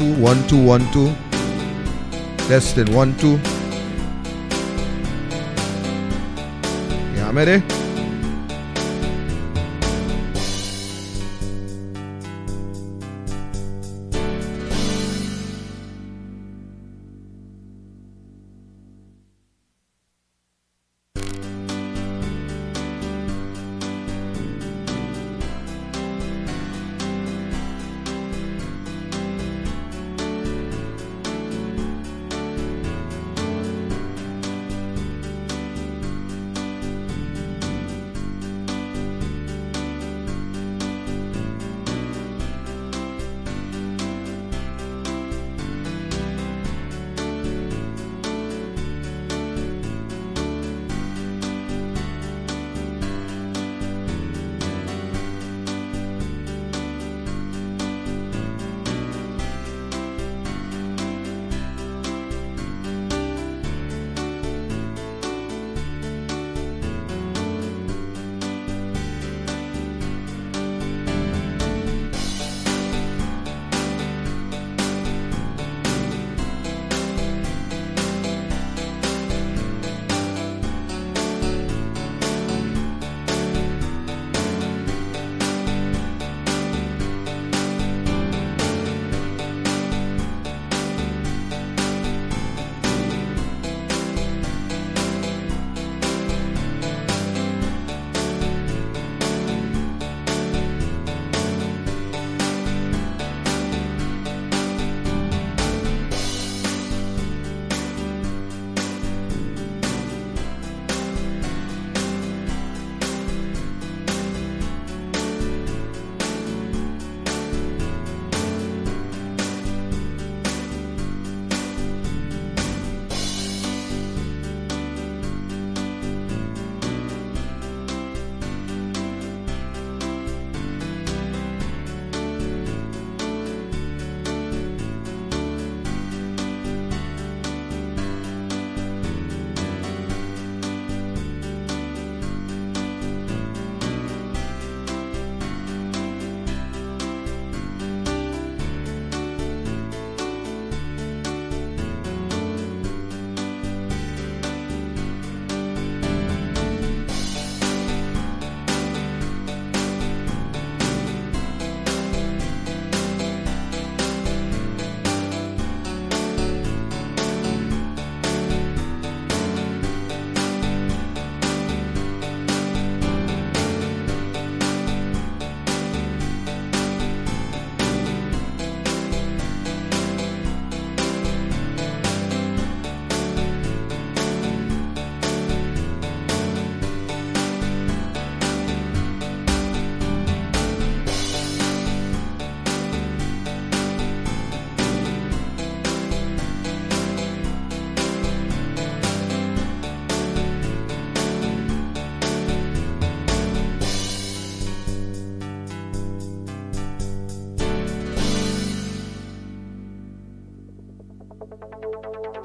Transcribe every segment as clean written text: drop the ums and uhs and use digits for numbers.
2 1 2 1 2. Testing 1 2. Yeah, I'm ready.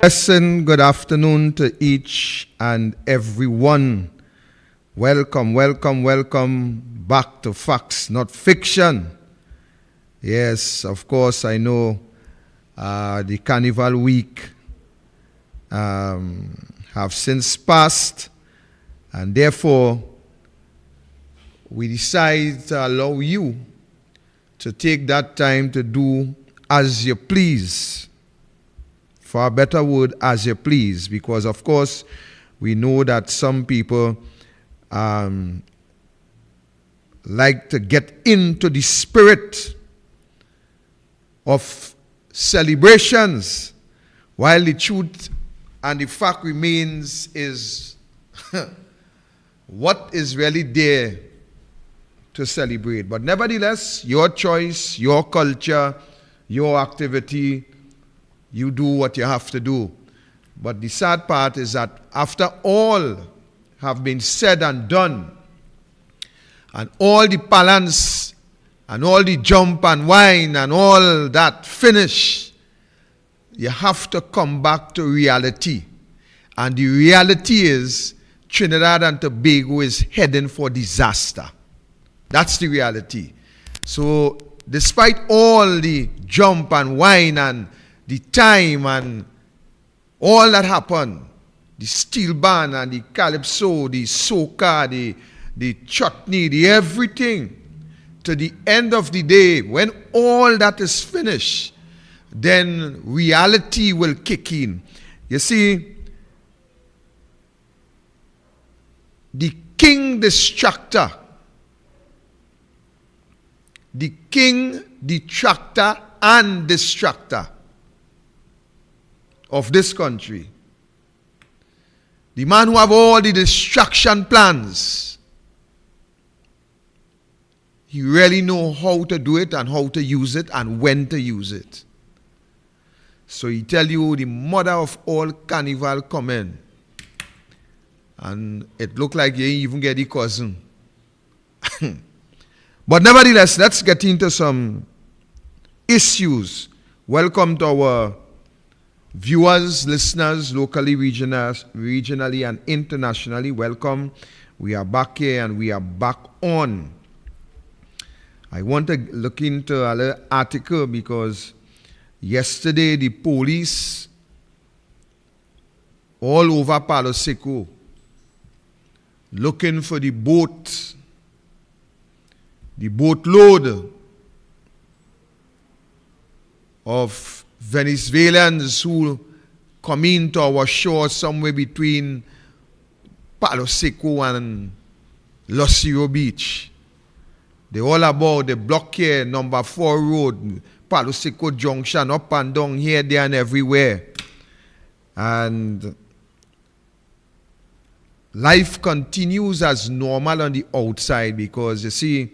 Listen, good afternoon to each and every one. Welcome, welcome, welcome back to Facts, Not Fiction. Yes, of course, I know the Carnival Week have since passed, and therefore we decide to allow you to take that time to do as you please. For a better word, as you please, because of course we know that some people like to get into the spirit of celebrations, while the truth and the fact remains is what is really there to celebrate. But nevertheless, your choice, your culture, your activity, you do what you have to do. But the sad part is that after all have been said and done, and all the balance, and all the jump and whine, and all that finish, you have to come back to reality. And the reality is Trinidad and Tobago is heading for disaster. That's the reality. So despite all the jump and whine and the time and all that happened, the steel band and the calypso, the soca, the chutney, the everything, to the end of the day, when all that is finished, then reality will kick in. You see, the king distractor, the king detractor and distractor of this country, the man who have all the distraction plans, he really know how to do it and how to use it and when to use it. So he tell you the mother of all carnival coming, and it look like you even get the cousin. But nevertheless, let's get into some issues. Welcome to our viewers, listeners, locally, regionally, and internationally. Welcome. We are back here and we are back on. I want to look into a little article because yesterday the police all over Palo Seco looking for the boatload of Venezuelans who come into our shore somewhere between Palo Seco and Los Rio Beach. They all about the block here, number 4 road, Palo Seco Junction, up and down here, there, and everywhere. And life continues as normal on the outside because, you see,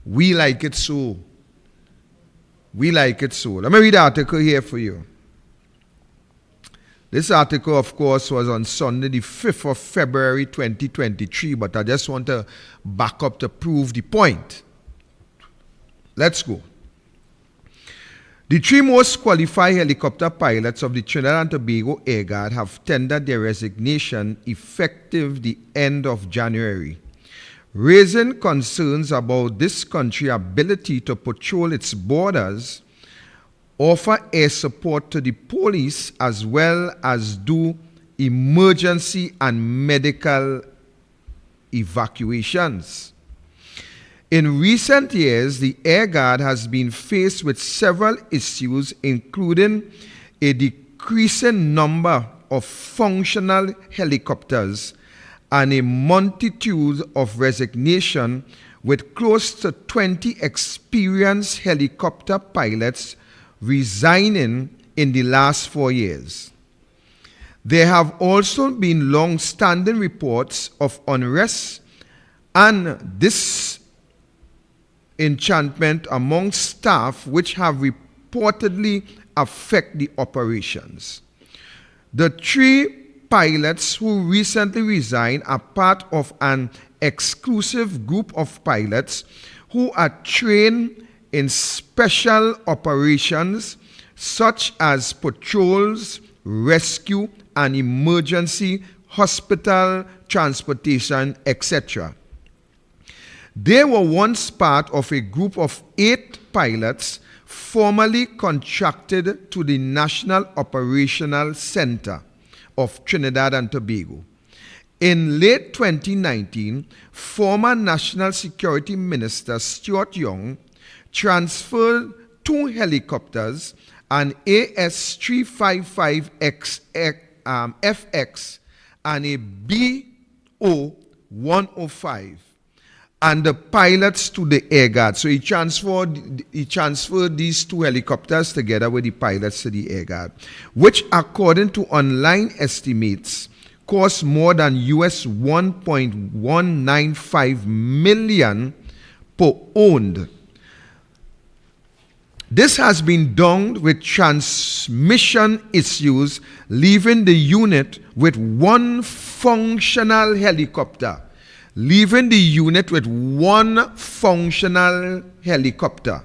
we like it so. We like it so. Let me read the article here for you. This article, of course, was on Sunday, the 5th of February, 2023, but I just want to back up to prove the point. Let's go. The 3 most qualified helicopter pilots of the Trinidad and Tobago Air Guard have tendered their resignation effective the end of January, raising concerns about this country's ability to patrol its borders, offer air support to the police, as well as do emergency and medical evacuations. In recent years, the Air Guard has been faced with several issues, including a decreasing number of functional helicopters and a multitude of resignation, with close to 20 experienced helicopter pilots resigning in the last 4 years. There have also been long-standing reports of unrest and disenchantment among staff, which have reportedly affected the operations. The 3 pilots who recently resigned are part of an exclusive group of pilots who are trained in special operations such as patrols, rescue, and emergency hospital transportation, etc. They were once part of a group of 8 pilots formerly contracted to the National Operational Center of Trinidad and Tobago. In late 2019, former National Security Minister Stuart Young transferred 2 helicopters, an AS-355FX and a BO-105, and the pilots to the Air Guard. So he transferred these 2 helicopters together with the pilots to the Air Guard, which, according to online estimates, cost more than US $1.195 million per owned. This has been done with transmission issues, leaving the unit with 1 functional helicopter. Leaving the unit with 1 functional helicopter.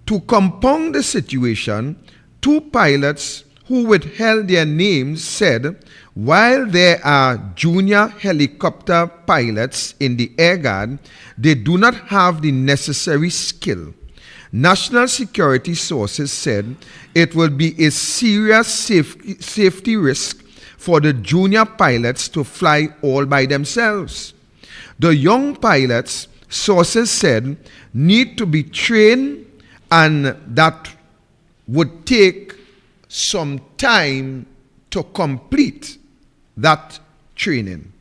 To compound the situation, 2 pilots who withheld their names, said, while there are junior helicopter pilots in the Air Guard, they do not have the necessary skill. National security sources said it will be a serious safety risk for the junior pilots to fly all by themselves. The young pilots, sources said, need to be trained, and that would take some time to complete that training.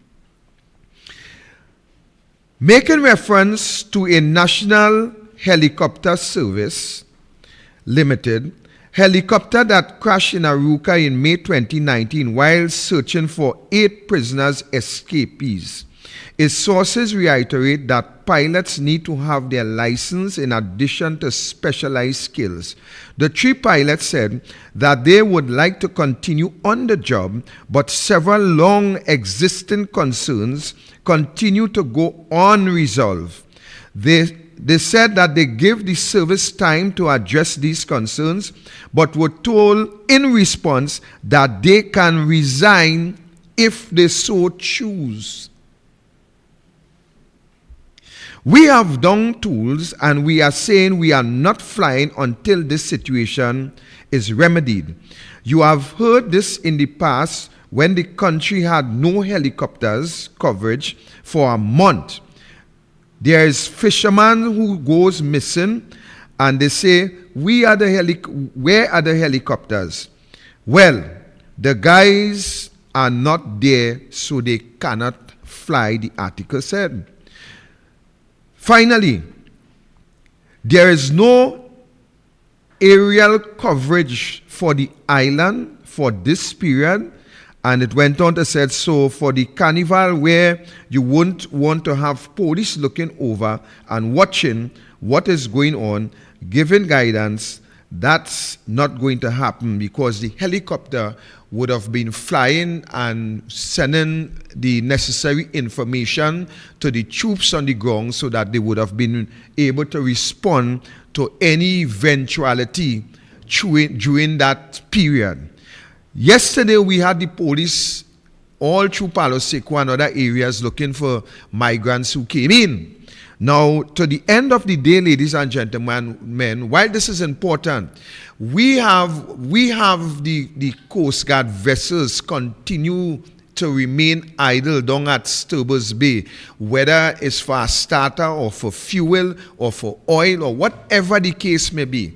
Making reference to a National Helicopter Service Limited helicopter that crashed in Aruca in May 2019 while searching for 8 prisoners escapees. Its sources reiterate that pilots need to have their license in addition to specialized skills. The 3 pilots said that they would like to continue on the job, but several long existing concerns continue to go unresolved. They said that they gave the service time to address these concerns, but were told in response that they can resign if they so choose. We have done tools, and we are saying we are not flying until this situation is remedied. You have heard this in the past when the country had no helicopters coverage for a month. There is fisherman who goes missing, and they say, where are the helicopters? Well, the guys are not there, so they cannot fly, the article said. Finally, there is no aerial coverage for the island for this period, and it went on to say, so for the carnival where you won't want to have police looking over and watching what is going on, giving guidance, that's not going to happen, because the helicopter would have been flying and sending the necessary information to the troops on the ground so that they would have been able to respond to any eventuality during that period. Yesterday, we had the police all through Palo Seco and other areas looking for migrants who came in. Now, to the end of the day, ladies and gentlemen, while this is important, we have the Coast Guard vessels continue to remain idle down at Sturbers Bay, whether it's for a starter or for fuel or for oil or whatever the case may be.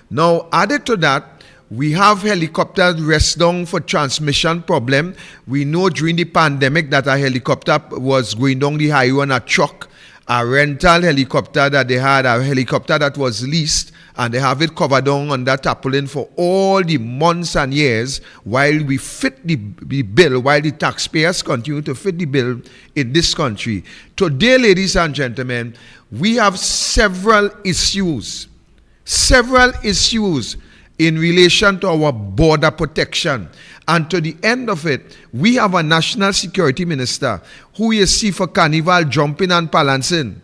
Now, added to that, we have helicopters rest down for transmission problem. We know during the pandemic that a helicopter was going down the highway on a truck, a rental helicopter that they had, a helicopter that was leased, and they have it covered down under tarpaulin for all the months and years while we fit the bill, while the taxpayers continue to fit the bill in this country. Today, ladies and gentlemen, we have several issues in relation to our border protection. And to the end of it, we have a national security minister who you see for carnival jumping and balancing.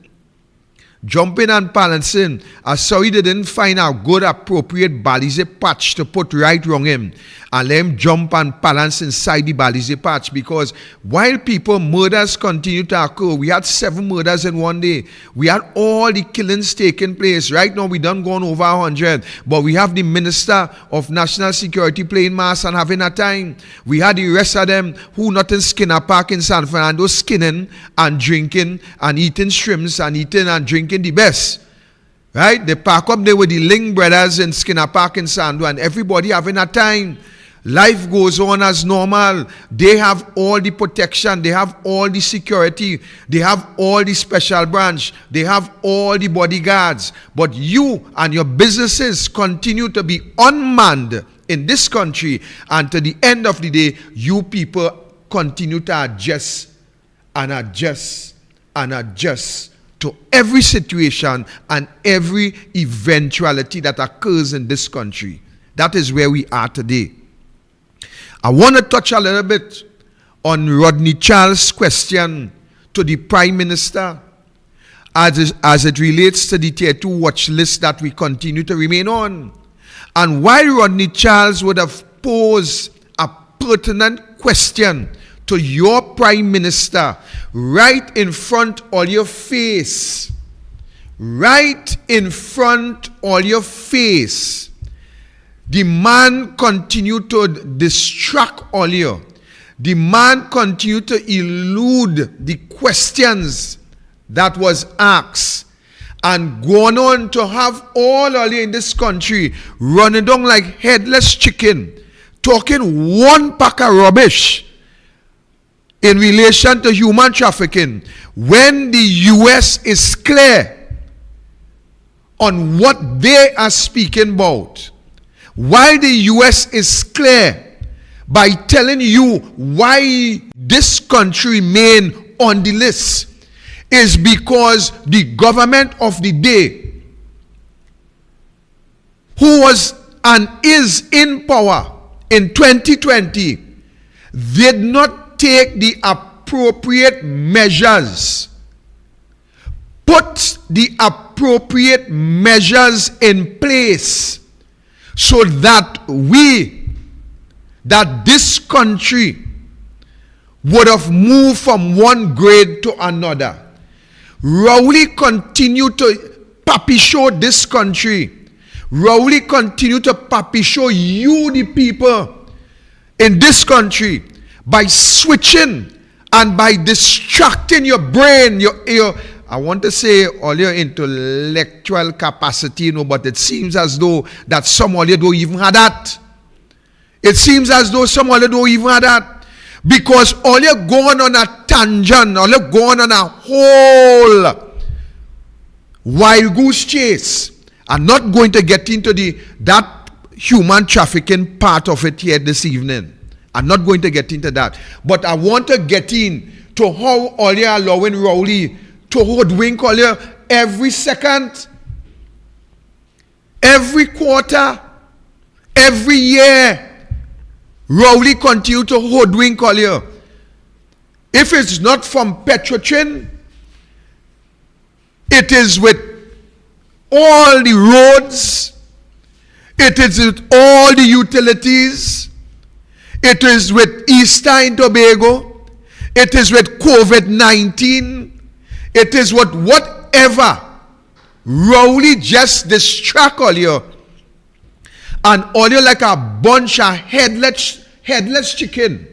Sorry they didn't find a good appropriate balize patch to put right wrong him and let him jump and balance inside the balize patch, because while murders continue to occur, we had 7 murders in one day. We had all the killings taking place. Right now we done gone over 100, but we have the Minister of National Security playing mass and having a time. We had the rest of them who not in Skinner Park in San Fernando skinning and drinking and eating shrimps and eating and drinking the best. Right? They park up there with the Ling brothers in Skinner Park in Sandu, and everybody having a time. Life goes on as normal. They have all the protection. They have all the security. They have all the special branch. They have all the bodyguards. But you and your businesses continue to be unmanned in this country. And to the end of the day, you people continue to adjust to every situation and every eventuality that occurs in this country. That is where we are today. I want to touch a little bit on Rodney Charles' question to the Prime Minister as it relates to the Tier 2 watch list that we continue to remain on. And while Rodney Charles would have pose a pertinent question to your Prime Minister right in front of your face. Right in front of your face. The man continued to distract all you. The man continued to elude the questions that was asked and gone on to have all you in this country running down like headless chicken, talking one pack of rubbish in relation to human trafficking, when the US is clear on what they are speaking about. While the US is clear by telling you why this country remain on the list is because the government of the day, who was and is in power in 2020, did not take the appropriate measures, put the appropriate measures in place so that this country would have moved from one grade to another. Rowley continued to puppy show this country. Rowley continued to puppy show you, the people in this country, by switching and by distracting your brain, your I want to say all your intellectual capacity, but it seems as though that some of you don't even have that. It seems as though some of you don't even have that. Because all you're going on a tangent, all you're going on a whole wild goose chase. I'm not going to get into that human trafficking part of it here this evening. I'm not going to get into that. But I want to get into how all you're allowing Rowley to hoodwink all you every second, every quarter, every year. Rowley continue to hoodwink all you. If it's not from Petrotrin, it is with all the roads, it is with all the utilities, it is with Easter and Tobago, it is with COVID-19, it is with whatever. Rowley just distract all you. And all you like a bunch of headless chicken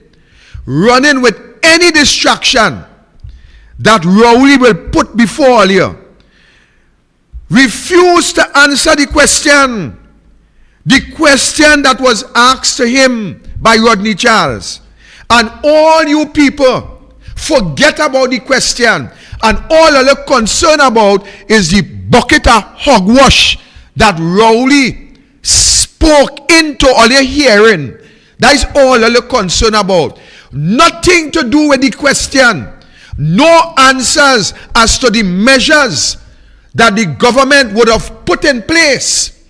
running with any distraction that Rowley will put before all you. Refuse to answer the question that was asked to him by Rodney Charles. And all you people forget about the question, and all you're concerned about is the bucket of hogwash that Rowley spoke into all your hearing. That is all you're concerned about. Nothing to do with the question. No answers as to the measures that the government would have put in place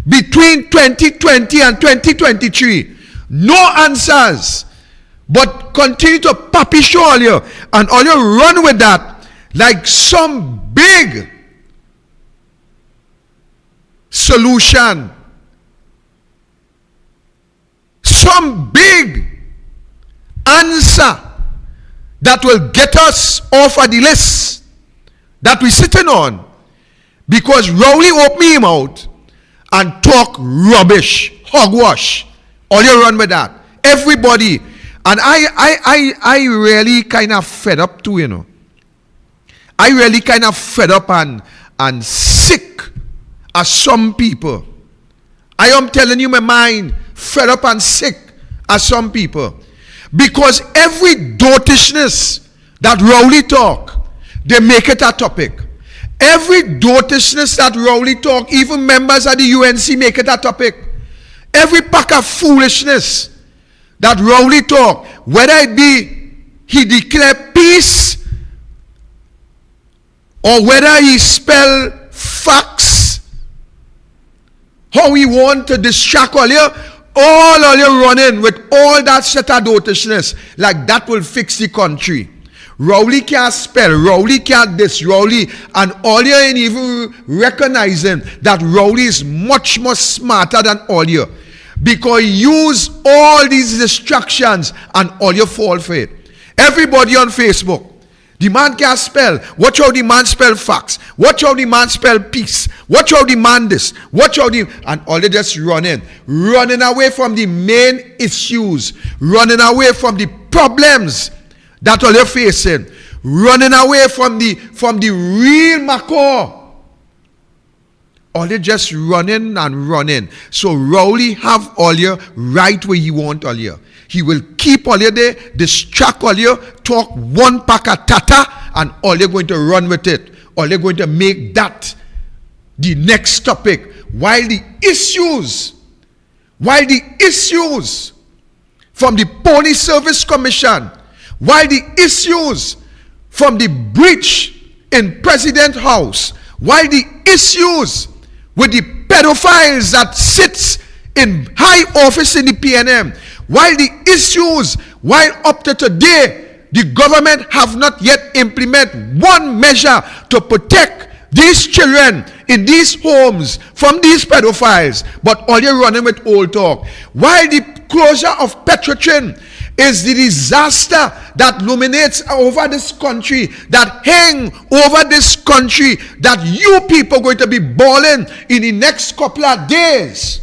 between 2020 and 2023. No answers. But continue to puppy show all you, and all you run with that like some big solution. Some big answer that will get us off of the list that we're sitting on. Because Rowley opened him out and talk rubbish, hogwash. All you run with that. Everybody. And I really kind of fed up too, you know. I really kind of fed up and sick as some people. I am telling you my mind, fed up and sick as some people. Because every dotishness that Rowley talk, they make it a topic. Every dotishness that Rowley talk, even members of the UNC make it a topic. Every pack of foolishness that Rowley talk, whether it be he declare peace or whether he spell facts, how he want to distract all you running with all that set of dotishness, like that will fix the country. Rowley can't spell, Rowley can't this, Rowley, and all you ain't even recognizing that Rowley is much more smarter than all you. Because you use all these distractions and all you fall for it. Everybody on Facebook. The man can't spell. Watch how the man spell facts. Watch how the man spell peace. Watch how the man this. Watch how the... And all they just running. Running away from the main issues. Running away from the problems that all you're facing. Running away from the real macaw. All they just running and running. So Rowley have all you right where he want all you. He will keep all you there, distract all you, talk one pack of tata, and all you're going to run with it. All you're going to make that the next topic. While the issues from the Police Service Commission, while the issues from the breach in President House, while the issues with the pedophiles that sits in high office in the PNM, while the issues, while up to today, the government have not yet implemented one measure to protect these children in these homes from these pedophiles, but all you're running with old talk. While the closure of Petrotrin is the disaster that luminates over this country, that hang over this country, that you people are going to be bawling in the next couple of days.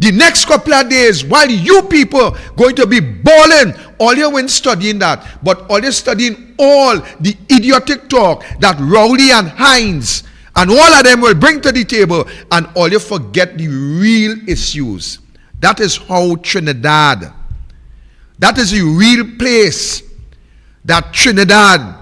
The next couple of days, while you people going to be bawling, all you went studying that, but all you studying all the idiotic talk that Rowley and Hines and all of them will bring to the table, and all you forget the real issues. That is how Trinidad, that is the real place that Trinidad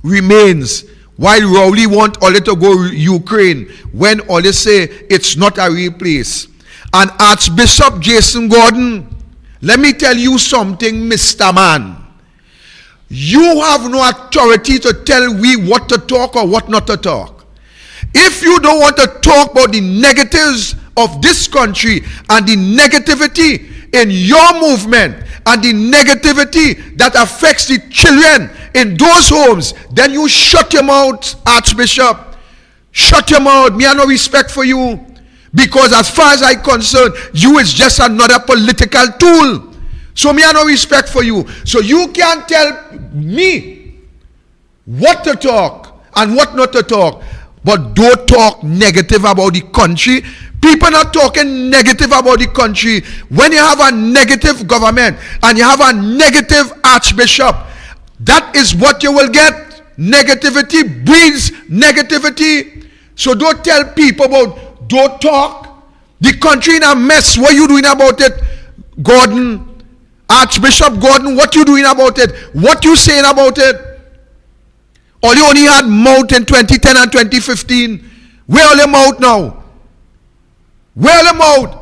remains. While Rowley want all it to go Ukraine, when all they say it's not a real place. And Archbishop Jason Gordon, let me tell you something, Mr. Man. You have no authority to tell we what to talk or what not to talk. If you don't want to talk about the negatives of this country and the negativity in your movement and the negativity that affects the children in those homes, then you shut your mouth, Archbishop. Shut your mouth. Me have no respect for you. Because as far as I'm concerned, you is just another political tool. So me have no respect for you. So you can't tell me what to talk and what not to talk. But don't talk negative about the country. People not talking negative about the country. When you have a negative government and you have a negative archbishop, that is what you will get. Negativity breeds negativity. So don't tell people about, don't talk. The country in a mess. What are you doing about it, Gordon? Archbishop Gordon, what you doing about it? What you saying about it? All you only had mouth in 2010 and 2015. Where all your mouth now? Where all your mouth?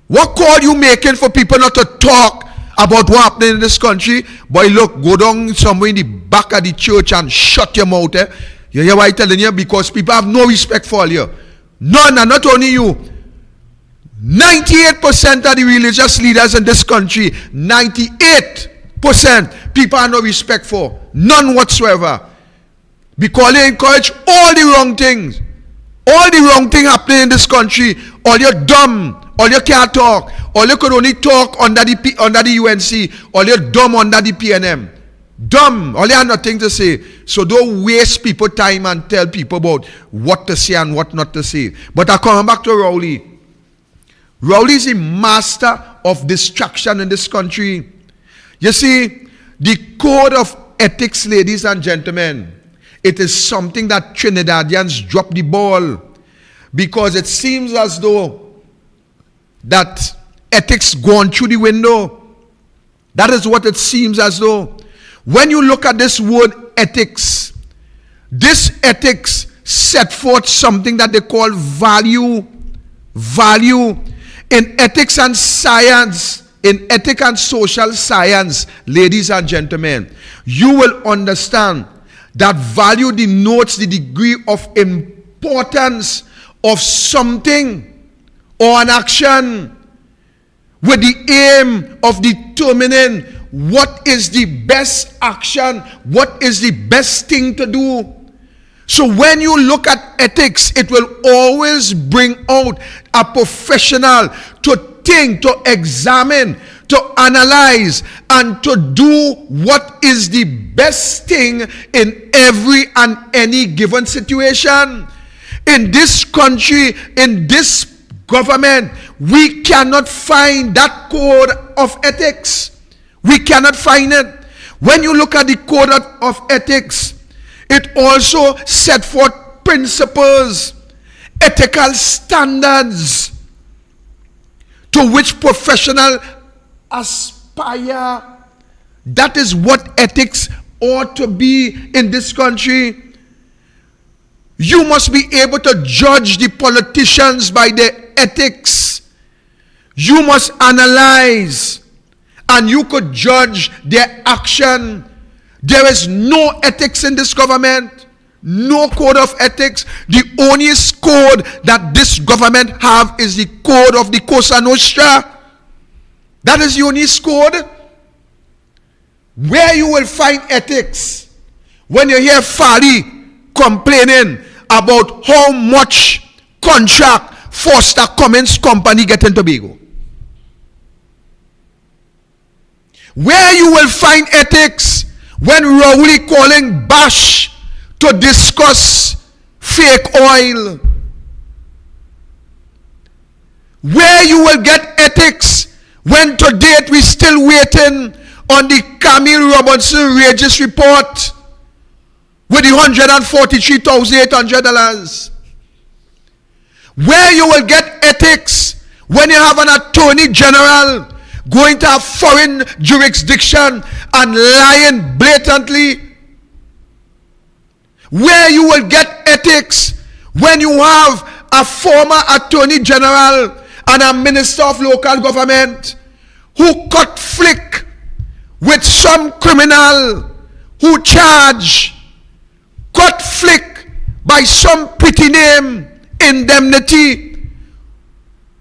What call you making for people not to talk about what happening in this country? Boy, look, go down somewhere in the back of the church and shut your mouth. You hear what I'm telling you? Because people have no respect for you. None, and not only you. 98% of the religious leaders in this country, 98% people have no respect for. None whatsoever. Because they encourage all the wrong things. All the wrong thing happening in this country. All you're dumb. All you can't talk. All you could only talk under the UNC. All you're dumb under the PNM. Dumb. All you have nothing to say. So don't waste people time and tell people about what to say and what not to say. But I come back to Rowley. Rowley is a master of distraction in this country. You see, the code of ethics, ladies and gentlemen, it is something that Trinidadians drop the ball. Because it seems as though that ethics gone through the window. That is what it seems as though. When you look at this word ethics, this ethics set forth something that they call value. Value. In ethics and science, in ethics and social science, ladies and gentlemen, you will understand that value denotes the degree of importance of something or an action with the aim of determining what is the best action, what is the best thing to do. So when you look at ethics, it will always bring out a professional to think, to examine, to analyze, and to do what is the best thing in every and any given situation. In this country, in this government, we cannot find that code of ethics. We cannot find it. When you look at the code of ethics, it also set forth principles, ethical standards to which professionals aspire. That is what ethics ought to be in this country. You must be able to judge the politicians by their ethics. You must analyze, and you could judge their action. There is no ethics in this government, no code of ethics. The only code that this government have is the code of the Cosa Nostra. That is the only code. Where you will find ethics, when you hear Fari complaining about how much contract Foster Cummins Company get in Tobago. Where you will find ethics, when Rowley calling Bash to discuss fake oil. Where you will get ethics, when to date we still waiting on the Camille Robinson Regis report with the $143,800. Where you will get ethics, when you have an attorney general going to a foreign jurisdiction and lying blatantly. Where you will get ethics, when you have a former attorney general and a minister of local government who cut flick with some criminal who cut flick by some pretty name, indemnity,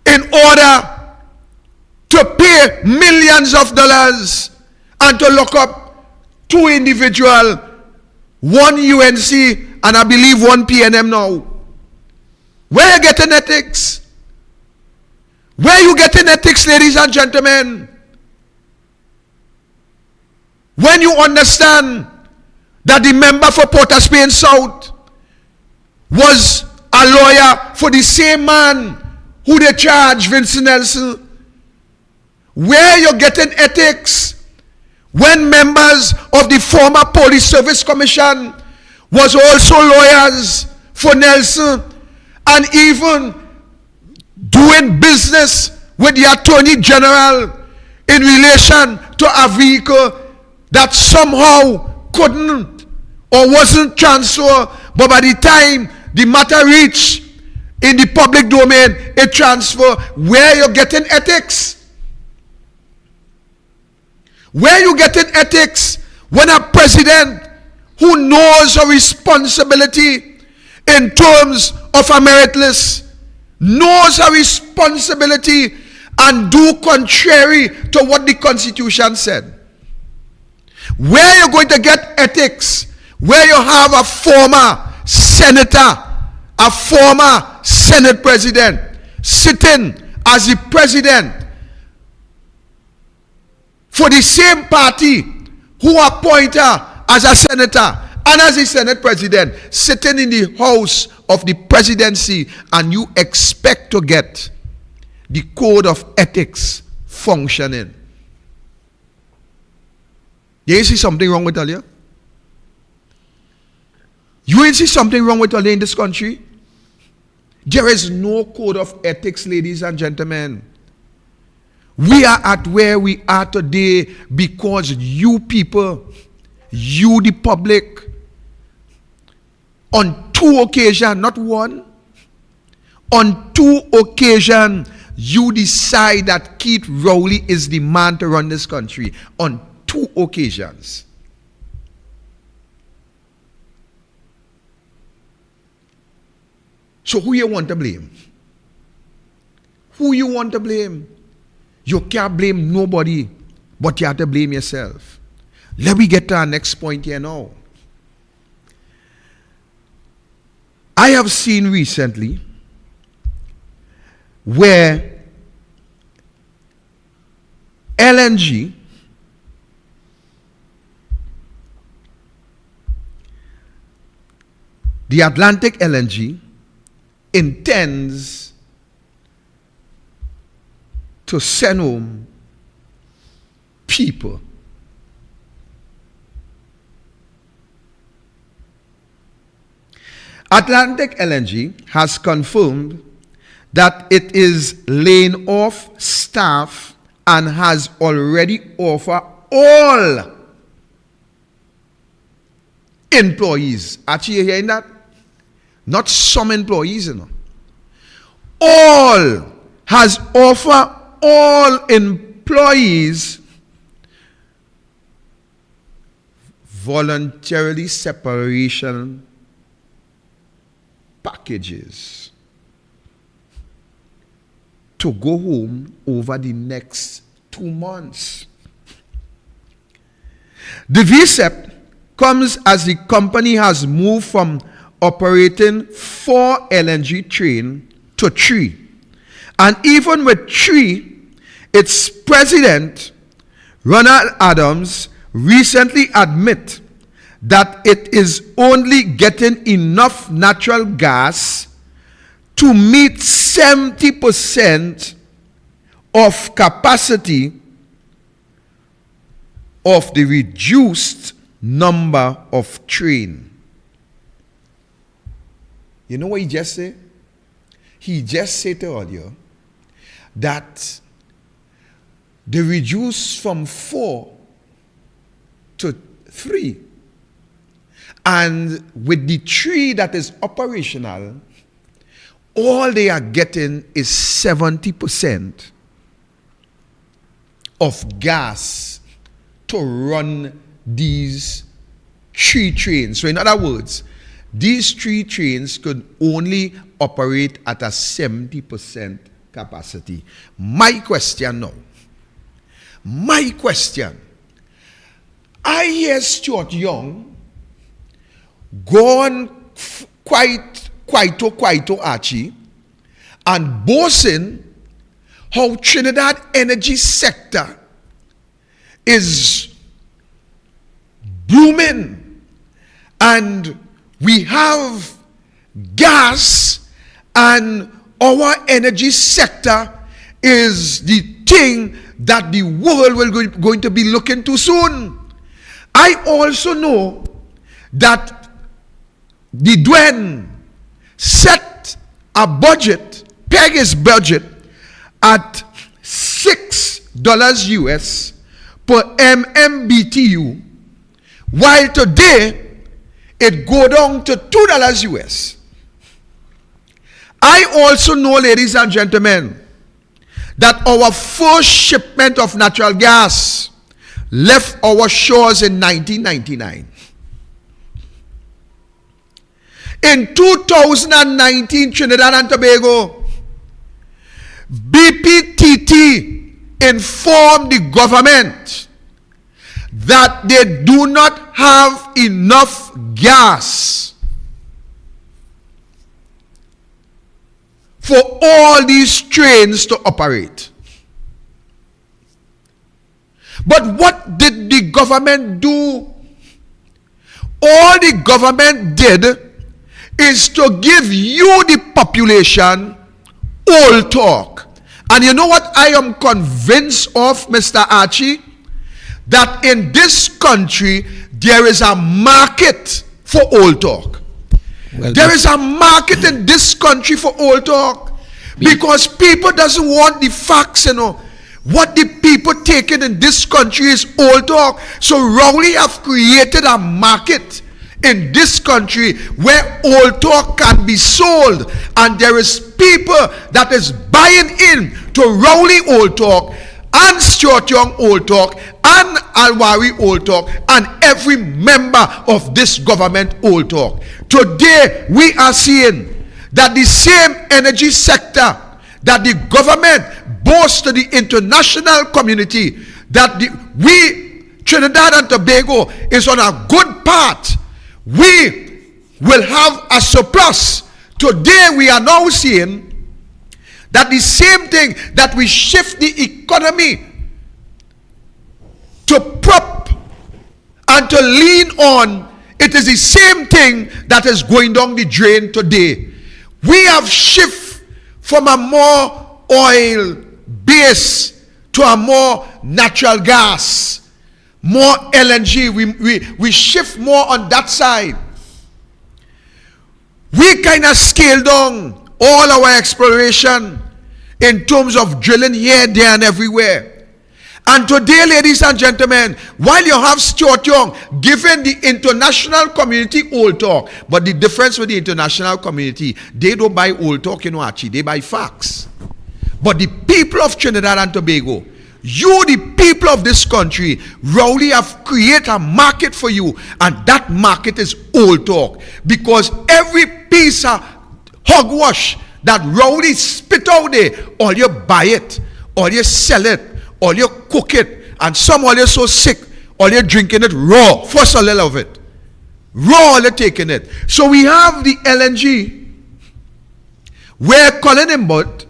in order to pay millions of dollars and to lock up two individuals, one UNC and I believe one PNM now. Where are you getting ethics? Where are you getting ethics, ladies and gentlemen? When you understand that the member for Port of Spain South was a lawyer for the same man who they charged, Vincent Nelson. Where you're getting ethics, when members of the former Police Service Commission was also lawyers for Nelson, and even doing business with the Attorney General in relation to a vehicle that somehow couldn't or wasn't transferred, but by the time the matter reached in the public domain, it transferred. Where you're getting ethics? Where you getting ethics when a president who knows a responsibility in terms of a merit list, knows a responsibility and do contrary to what the Constitution said? Where you're going to get ethics, where you have a former senator, a former Senate president sitting as the president for the same party who appoint her as a senator and as a Senate president, sitting in the house of the presidency, and you expect to get the code of ethics functioning. You see something wrong with Alia? You ain't see something wrong with Alia in this country? There is no code of ethics, ladies and gentlemen. We are at where we are today because you people, you the public, on two occasions, not one, on two occasions, you decide that Keith Rowley is the man to run this country. On two occasions. So who you want to blame? Who you want to blame? You can't blame nobody, but you have to blame yourself. Let me get to our next point here now. I have seen recently where LNG the Atlantic LNG intends to send home people. Atlantic LNG has confirmed that it is laying off staff and has already offered all employees. Actually, you hearing that? Not some employees, you know. All has offered all employees voluntarily separation packages to go home over the next 2 months. The VSEP comes as the company has moved from operating 4 LNG trains to 3. And even with 3, its president, Ronald Adams, recently admit that it is only getting enough natural gas to meet 70% of capacity of the reduced number of trains. You know what he just said? He just said to you that they reduced from 4 to 3. And with the 3 that is operational, all they are getting is 70% of gas to run these 3 trains. So in other words, these 3 trains could only operate at a 70% capacity. My question now. I hear Stuart Young gone quite archie and boasting how Trinidad energy sector is booming and we have gas and our energy sector is the thing that the world will going to be looking to soon. I also know that the Duen set a budget, peg his budget at $6 US per MMBTU, while today it go down to $2 US. I also know, ladies and gentlemen, that our first shipment of natural gas left our shores in 1999. In 2019, Trinidad and Tobago, BPTT informed the government that they do not have enough gas for all these trains to operate. But what did the government do? All the government did is to give you, the population, old talk. And you know what I am convinced of, Mr. Archie? That in this country, there is a market for old talk. Well, there is a market in this country for old talk. Because people doesn't want the facts, you know. What the people taking in this country is old talk. So Rowley have created a market in this country where old talk can be sold, and there is people that is buying in to Rowley old talk and Stuart Young old talk and Alwari old talk and every member of this government old talk. Today we are seeing that the same energy sector that the government boasts to the international community that we Trinidad and Tobago is on a good path. We will have a surplus Today we are now seeing that the same thing that we shift the economy to prop and to lean on, it is the same thing that is going down the drain today. We have shift from a more oil base to a more natural gas, more LNG. We shift more on that side. We kind of scale down all our exploration in terms of drilling here, there, and everywhere. And today, ladies and gentlemen, while you have Stuart Young giving the international community old talk, but the difference with the international community, they don't buy old talk, actually, they buy facts. But the people of Trinidad and Tobago, you, the people of this country, Rowley have created a market for you, and that market is old talk. Because every piece of hogwash that Rowley spit out there, all you buy it, all you sell it, all you cook it, and some all you so sick, all you drinking it raw, first a little of it. Raw, all you taking it. So we have the LNG, where Colin Imbot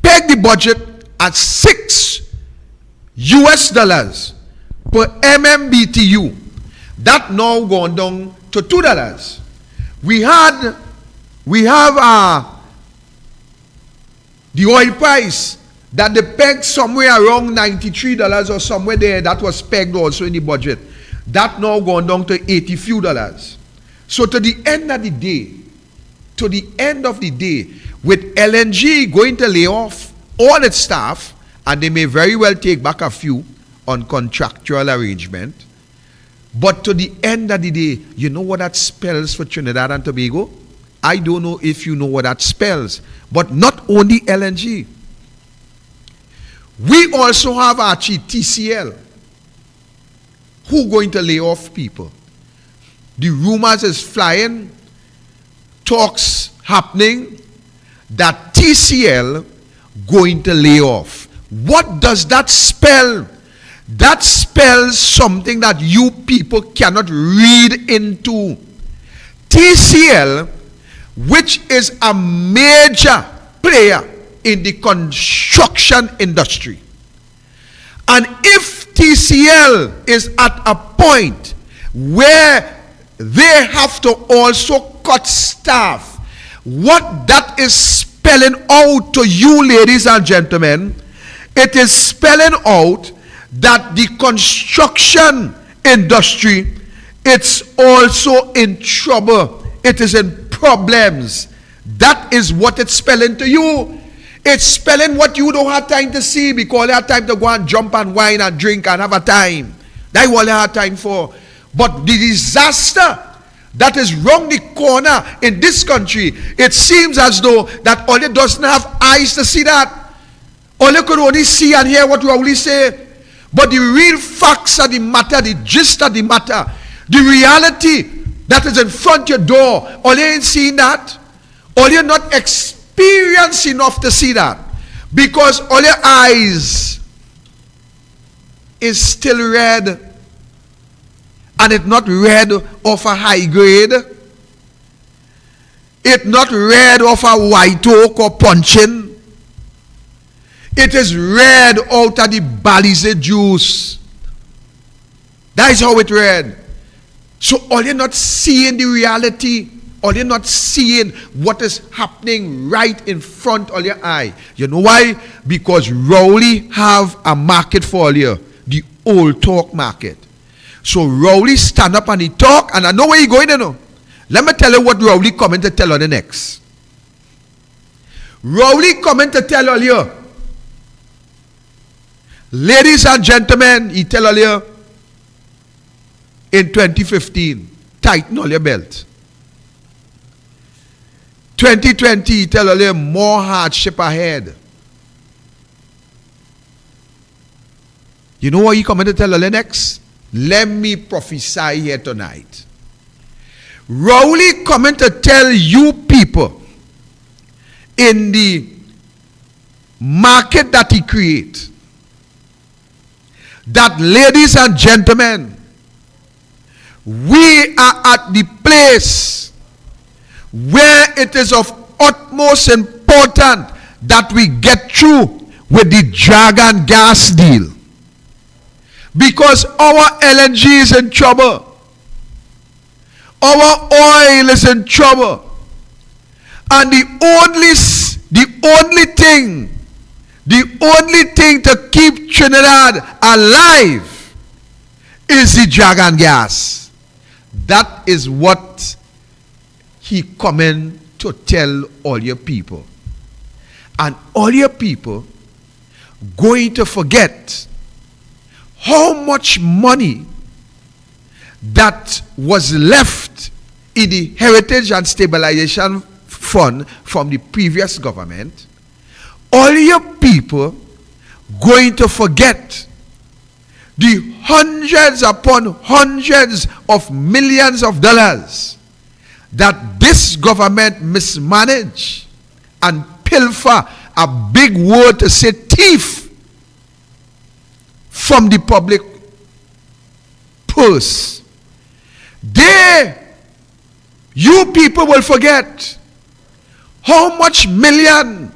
pegged the budget at $6 per MMBTU. That now gone down to $2. We have the oil price that they pegged somewhere around $93 or somewhere there. That was pegged also in the budget. That now gone down to $80 few. So to the end of the day, with LNG going to lay off all its staff, and they may very well take back a few on contractual arrangement, but to the end of the day, you know what that spells for Trinidad and Tobago? I don't know if you know what that spells, but not only LNG. We also have actually TCL, who going to lay off people. The rumors is flying, talks happening, that TCL going to lay off. What does that spell? That spells something that you people cannot read into. TCL, which is a major player in the construction industry. And if TCL is at a point where they have to also cut staff, what that is spelling out to you, ladies and gentlemen, it is spelling out that the construction industry, it's also in trouble. It is in problems. That is what it's spelling to you. It's spelling what you don't have time to see, because you have time to go and jump and wine and drink and have a time. That's what you have time for. But the disaster that is round the corner in this country, it seems as though that all it doesn't have eyes to see that. All you could only see and hear what Rowley say. But the real facts of the matter, the gist of the matter, the reality that is in front of your door, all you ain't seen that. All you're not experienced enough to see that. Because all your eyes is still red. And it's not red of a high grade. It's not red of a white oak or puncheon. It is red out of the Balize juice. That is how it read. So all you're not seeing the reality, all you're not seeing what is happening right in front of your eye. You know why? Because Rowley have a market for all you, the old talk market. So Rowley stand up and he talk, and I know where he going, you know. Let me tell you what Rowley coming to tell on the next. Rowley coming to tell all you, ladies and gentlemen, he tell all you, in 2015, tighten all your belt. 2020, he tell all you, more hardship ahead. You know what he coming to tell all you next? Let me prophesy here tonight. Rowley coming to tell you people, in the market that he create, that ladies and gentlemen, we are at the place where it is of utmost important that we get through with the Dragon gas deal. Because our LNG is in trouble. Our oil is in trouble. And the only thing to keep Trinidad alive is the Dragon gas. That is what he coming to tell all your people. And all your people going to forget how much money that was left in the Heritage and Stabilization Fund from the previous government. All your people going to forget the hundreds upon hundreds of millions of dollars that this government mismanaged and pilfer, a big word to say thief, from the public purse. You people will forget how much million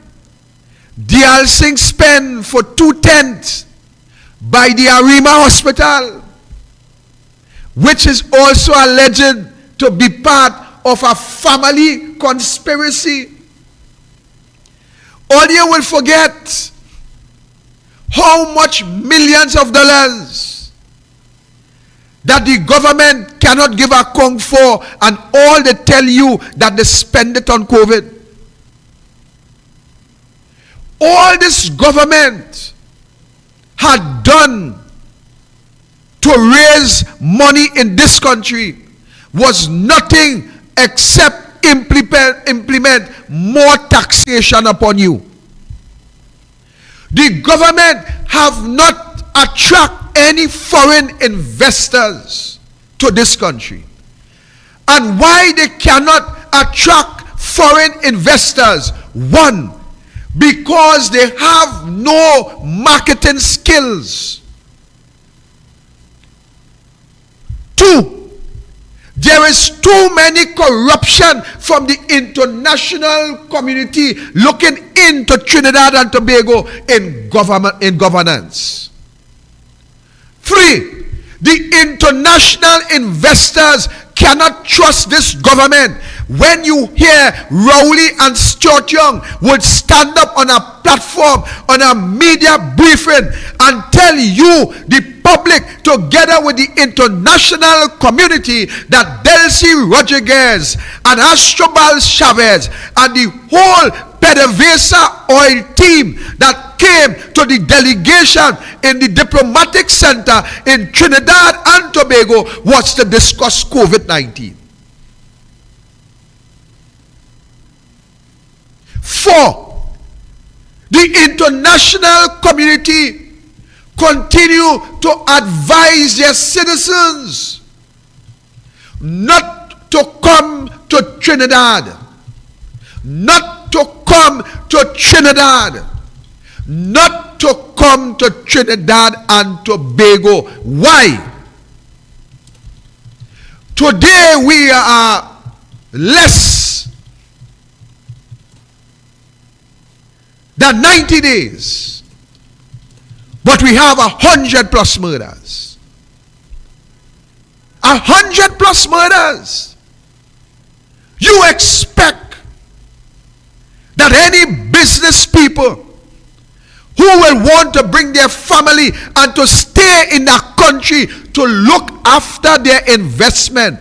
Dial Singh spent for 2 tents by the Arima Hospital, which is also alleged to be part of a family conspiracy. All you will forget how much millions of dollars that the government cannot give a kong for, and all they tell you that they spend it on COVID. All this government had done to raise money in this country was nothing except implement more taxation upon you. The government have not attract any foreign investors to this country. And why they cannot attract foreign investors? One, because they have no marketing skills. Two, there is too many corruption from the international community looking into Trinidad and Tobago in governance. Three, the international investors cannot trust this government. When you hear Rowley and Stuart Young would stand up on a platform, on a media briefing, and tell you, the public, together with the international community, that Delcy Rodriguez and Astrobal Chavez and the whole PDVSA oil team that came to the delegation in the diplomatic center in Trinidad and Tobago was to discuss COVID-19. 4, the international community continue to advise their citizens not to come to Trinidad, not to come to Trinidad, not to come to Trinidad and Tobago. Why? Today we are less than 90 days, but we have 100+ murders. 100+ murders. You expect that any business people who will want to bring their family and to stay in that country to look after their investment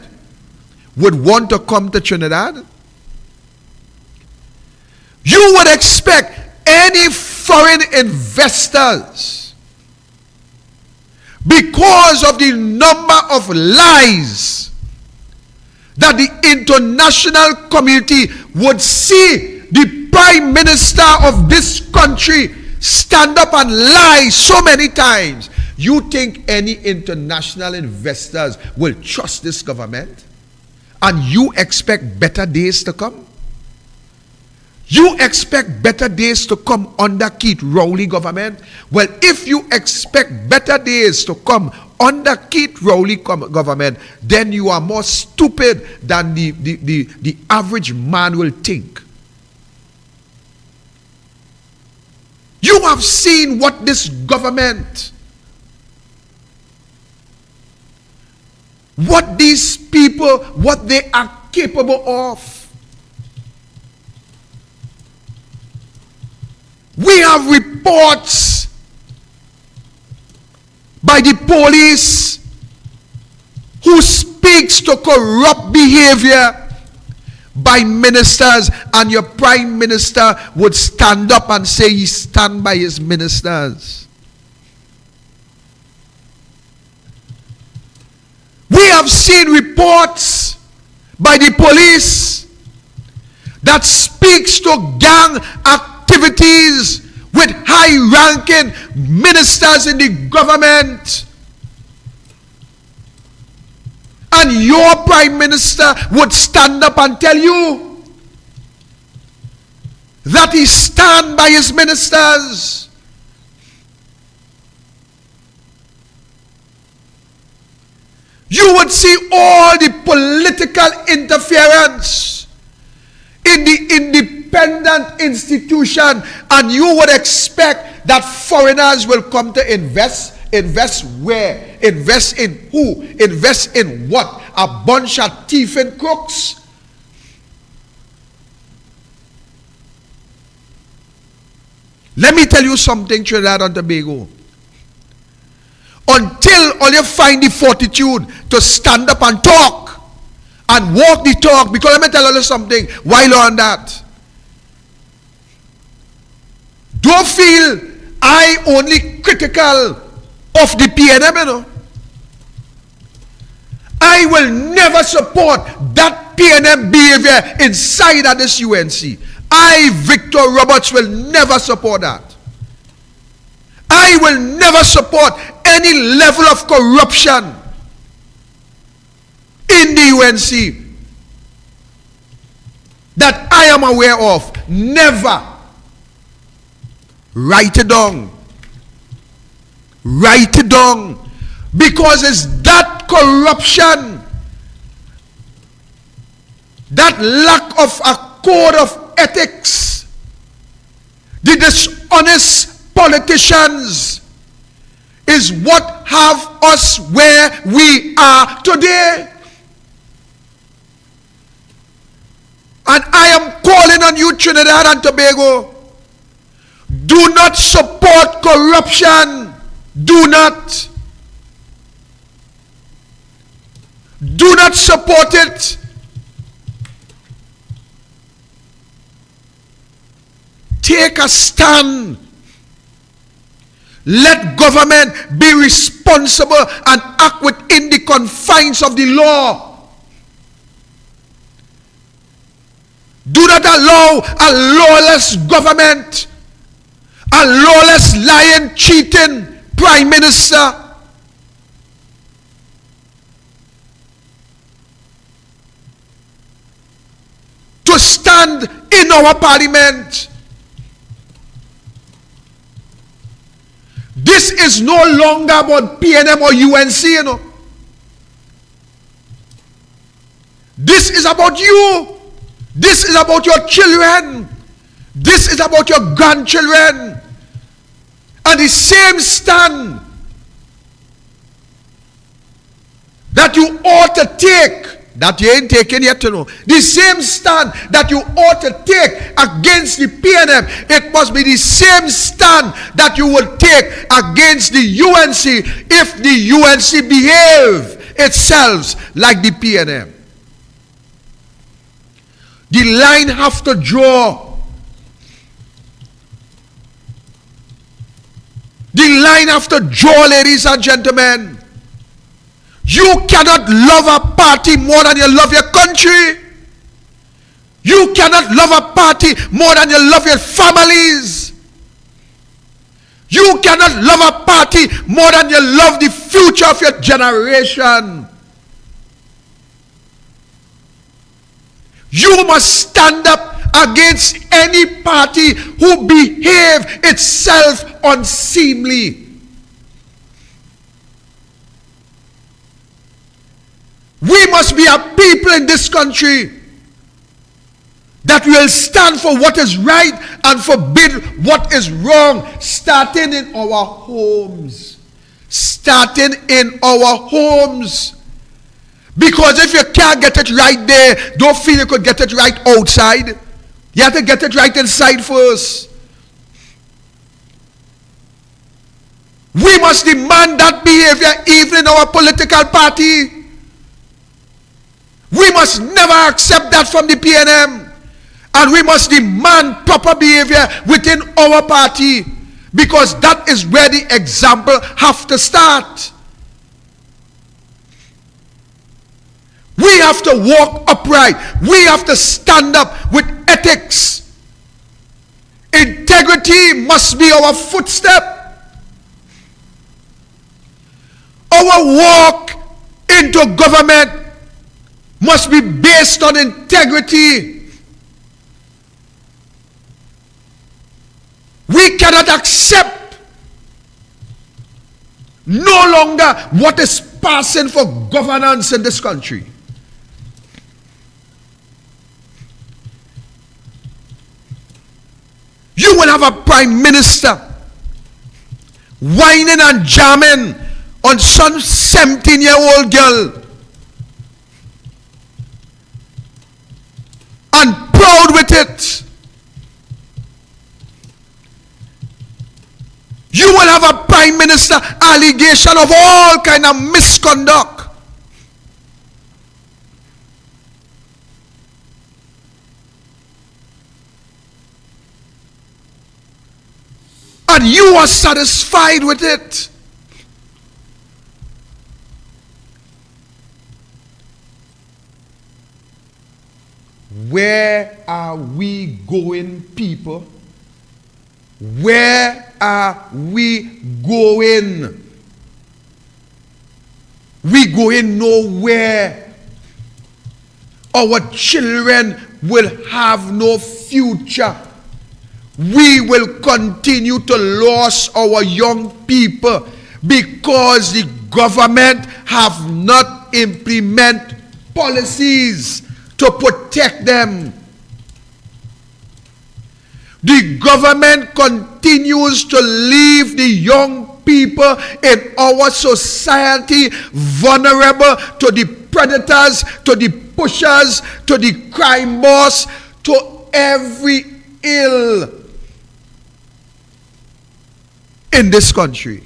would want to come to Trinidad? You would expect any foreign investors, because of the number of lies that the international community would see the Prime Minister of this country stand up and lie so many times. You think any international investors will trust this government? And you expect better days to come? You expect better days to come under Keith Rowley government? Well, if you expect better days to come under Keith Rowley government, then you are more stupid than the average man will think. You have seen what this government, what these people, what they are capable of. We have reports by the police who speaks to corrupt behavior by ministers, and your prime minister would stand up and say he stand by his ministers. We have seen reports by the police that speaks to gang activities with high-ranking ministers in the government. And your prime minister would stand up and tell you that he stand by his ministers. You would see all the political interference in the independent institution, and you would expect that foreigners will come to invest. Invest where? Invest in who? Invest in what? A bunch of thief and crooks? Let me tell you something, Trinidad and Tobago. Until all you find the fortitude to stand up and talk and walk the talk, because let me tell you something while on that. Don't feel I only critical of the PNM, you know. I will never support that PNM behavior inside of this UNC. I, Victor Roberts, will never support that. I will never support any level of corruption in the UNC that I am aware of. Never. Write it down. Write it down. Because it's that corruption, that lack of a code of ethics, the dishonest politicians is what have us where we are today. And I am calling on you, Trinidad and Tobago, do not support corruption. Do not. Do not support it. Take a stand. Let government be responsible and act within the confines of the law. Do not allow a lawless government, a lawless, lying, cheating prime minister to stand in our parliament. This is no longer about PNM or UNC, you know. This is about you. This is about your children. This is about your grandchildren. And the same stand that you ought to take, that you ain't taken yet, you know. The same stand that you ought to take against the PNM, it must be the same stand that you will take against the UNC if the UNC behave itself like the PNM. The line have to draw. The line have to draw, ladies and gentlemen. You cannot love a party more than you love your country. You cannot love a party more than you love your families. You cannot love a party more than you love the future of your generation. You must stand up against any party who behave itself unseemly. We must be a people in this country that will stand for what is right and forbid what is wrong, starting in our homes. Starting in our homes. Because if you can't get it right there, don't feel you could get it right outside. You have to get it right inside first. We must demand that behavior even in our political party. We must never accept that from the PNM. And we must demand proper behavior within our party. Because that is where the example have to start. We have to walk upright. We have to stand up with ethics. Integrity must be our footstep. Our walk into government must be based on integrity. We cannot accept no longer what is passing for governance in this country. You will have a prime minister whining and jamming on some 17-year-old girl and proud with it. You will have a prime minister allegation of all kind of misconduct. And you are satisfied with it. Where are we going, people? Where are we going? We going nowhere. Our children will have no future. We will continue to lose our young people because the government have not implemented policies to protect them. The government continues to leave the young people in our society vulnerable to the predators, to the pushers, to the crime boss, to every ill in this country.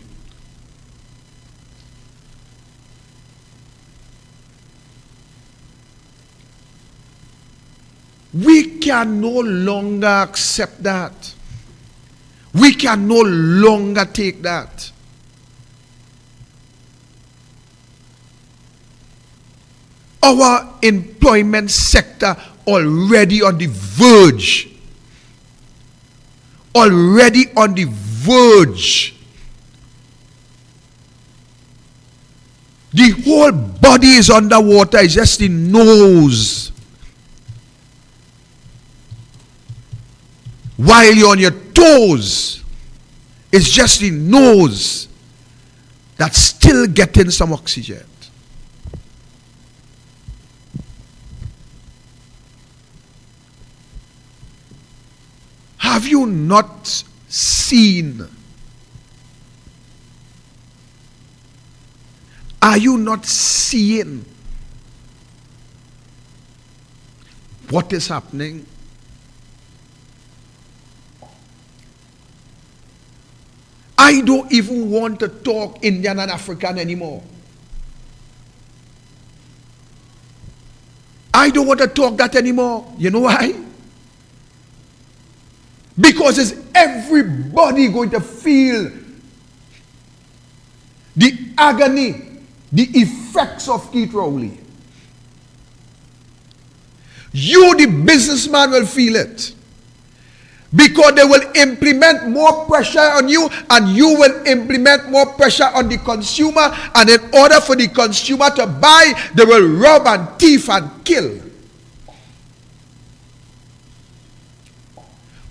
We can no longer accept that. We can no longer take that. Our employment sector already on the verge. Already on the verge. The whole body is underwater. It's just the nose. While you're on your toes, it's just the nose that's still getting some oxygen. Have you not seen? Are you not seeing what is happening? I don't even want to talk Indian and African anymore. I don't want to talk that anymore. You know why? Because is everybody going to feel the agony, the effects of Keith Rowley? You, the businessman, will feel it. Because they will implement more pressure on you, and you will implement more pressure on the consumer, and in order for the consumer to buy, they will rob and thief and kill.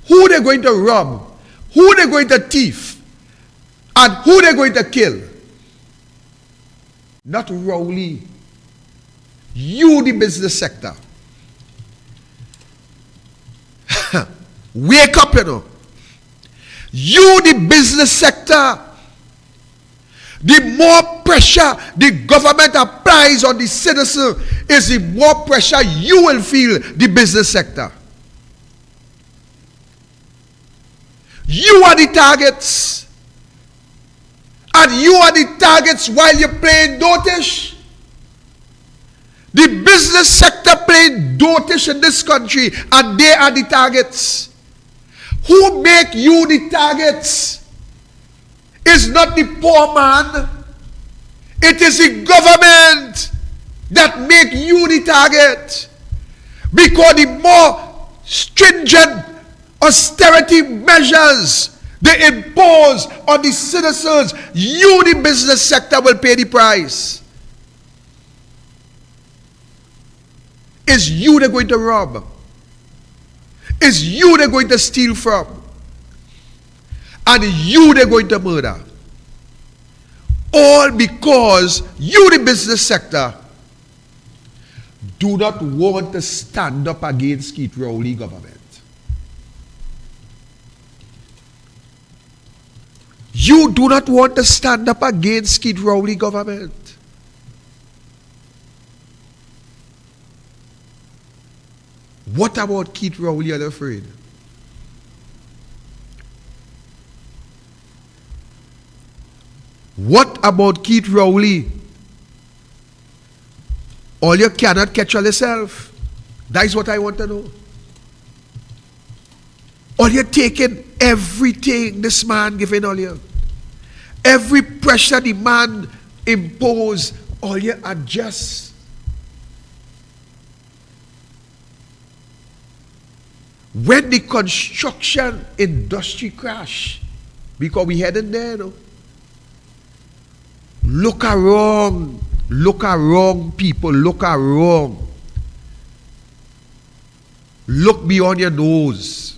Who they're going to rob, who they're going to thief, and who they're going to kill? Not Rowley. You, the business sector. Wake up, you know. You, the business sector, the more pressure the government applies on the citizen is the more pressure you will feel, the business sector. You are the targets. And you are the targets while you're playing dotish. The business sector playing dotish in this country, and they are the targets. Who make you the targets is not the poor man. It is the government that make you the target. Because the more stringent austerity measures they impose on the citizens, you, the business sector, will pay the price. Is you they're going to rob. Is you they're going to steal from. And you they're going to murder. All because you, the business sector, do not want to stand up against Keith Rowley government. You do not want to stand up against Keith Rowley government. What about Keith Rowley, are you afraid? What about Keith Rowley? All you cannot catch all yourself. That is what I want to know. All you're taking everything this man giving all you. Every pressure the man impose, all you adjust. When the construction industry crash, because we heading there, no? Look around, people, look around. Look beyond your nose.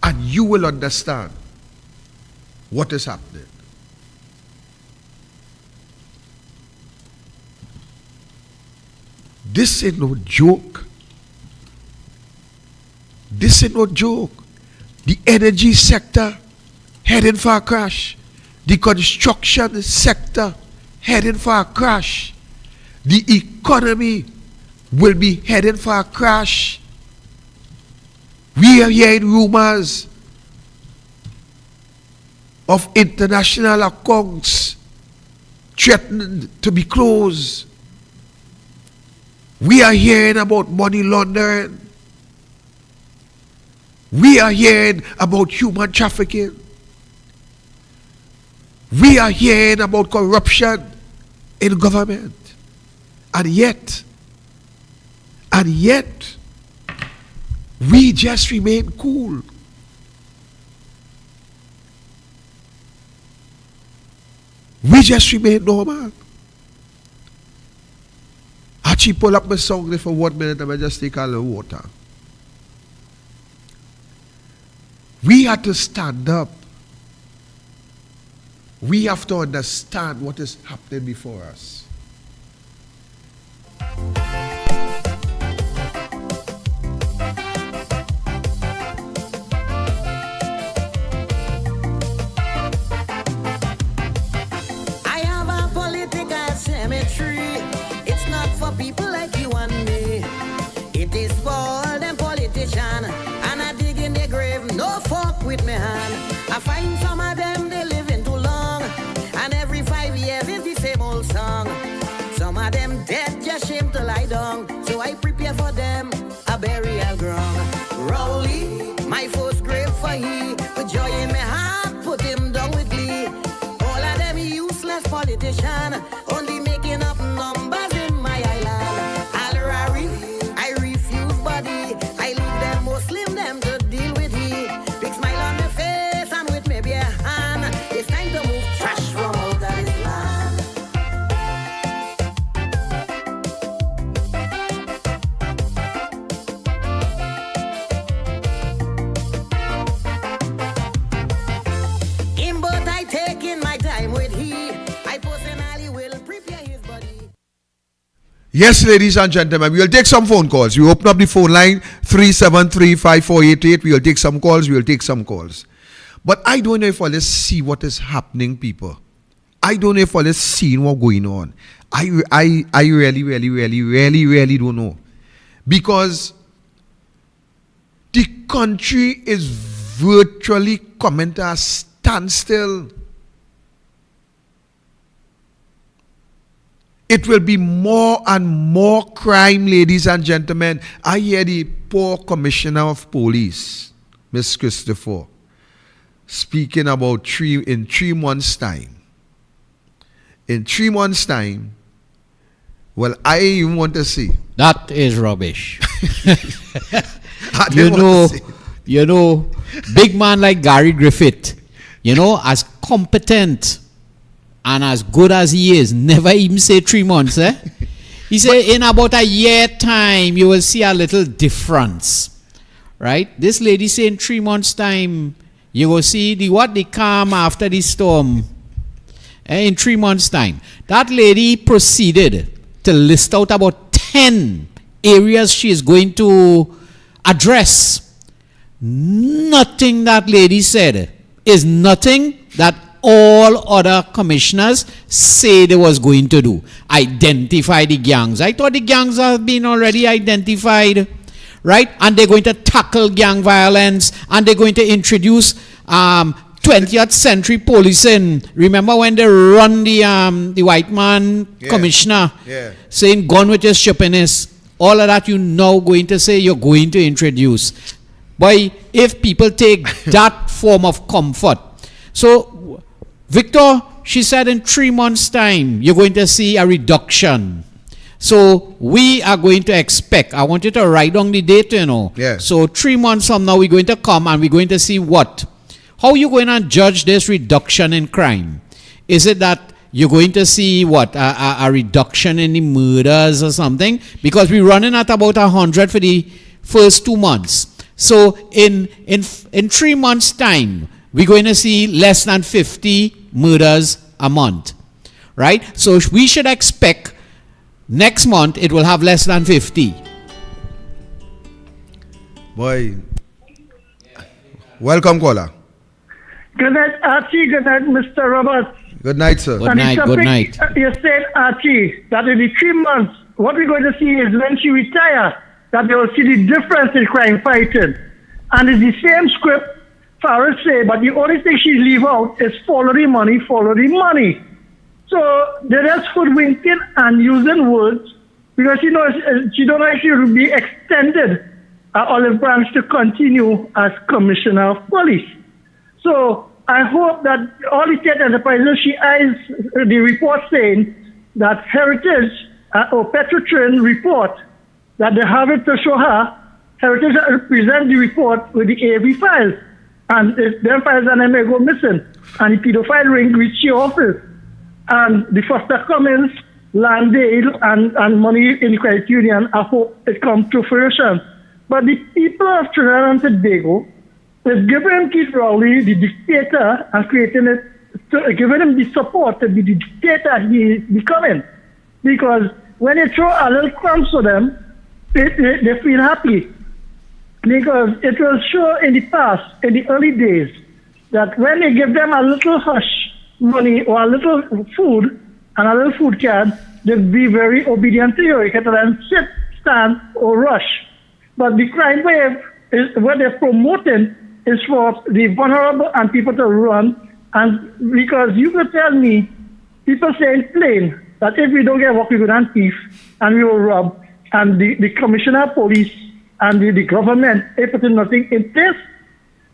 And you will understand what is happening. This ain't no joke. This ain't no joke. The energy sector heading for a crash. The construction sector heading for a crash. The economy will be heading for a crash. We are hearing rumors of international accounts threatened to be closed. We are hearing about money laundering. We are hearing about human trafficking. We are hearing about corruption in government. And yet, we just remain cool. We just remain normal. Actually, pull up my song there for 1 minute and I just take a little water. We have to stand up. We have to understand what is happening before us. People like you and me, it is for all them politicians, and I dig in their grave, no fuck with me hand. I find some of them they living too long, and every 5 years is the same old song. Some of them dead, just shame to lie Yes, ladies and gentlemen, we will take some phone calls. We open up the phone line 373-5488. We will take some calls. But I don't know if all this see what is happening, people. I don't know if all this seeing what's going on. I really don't know. Because the country is virtually coming to a standstill. It will be more and more crime, ladies and gentlemen. I hear the poor commissioner of police, Miss Christopher, speaking about in 3 months' time. In 3 months' time, well, I even want to see. That is rubbish. you know, big man like Gary Griffith, as competent and as good as he is, never even say 3 months, eh? He said in about a year time, you will see a little difference, right? This lady say in 3 months time, you will see the calm after the storm. In 3 months time. That lady proceeded to list out about 10 areas she is going to address. Nothing that lady said is nothing that all other commissioners say they was going to do. Identify the gangs. I thought the gangs have been already identified, right? And they're going to tackle gang violence, and they're going to introduce 20th century policing. Remember when they run the white man commissioner saying gone with your stupidness? All of that you now going to say you're going to introduce. Boy, if people take that form of comfort. So, Victor, she said in 3 months' time, you're going to see a reduction. So, we are going to expect, I want you to write down the date, Yeah. So, 3 months from now, we're going to come and we're going to see what? How are you going to judge this reduction in crime? Is it that you're going to see what? A reduction in the murders or something? Because we're running at about 100 for the first 2 months. So, in 3 months' time, we're going to see less than 50 murders a month, right? So we should expect next month it will have less than 50. Boy, welcome, caller. Good night, Archie. Good night, Mr. Roberts. Good night, sir. Good night. You said, Archie, that in the 3 months, what we're going to see is when she retires, that they will see the difference in crime fighting. And it's the same script Farrell say, but the only thing she leave out is follow the money. So they're just hoodwinking and using words because she don't know if she will be extended Olive Branch to continue as commissioner of police. So I hope that all the state enterprises, she eyes the report saying that Heritage or Petrotrin report that they have it to show her. Heritage present the report with the AV files. And if them files and they may go missing. And the pedophile ring reach your office. And the Foster Cummins, Landale, and money in the credit union, I hope it comes to fruition. But the people of Trinidad and Tobago is giving Keith Rowley, the dictator, and giving him the support to be the dictator he is becoming. Because when you throw a little crumbs to them, they feel happy. Because it will show in the past, in the early days, that when you give them a little hush money or a little food and a little food card, they'll be very obedient to you. You can tell them sit, stand, or rush. But the crime wave is what they're promoting is for the vulnerable and people to run. And because you could tell me, people say in plain that if we don't get work, we go down thief and we will rob. And the commissioner of police and the government, they put nothing in place.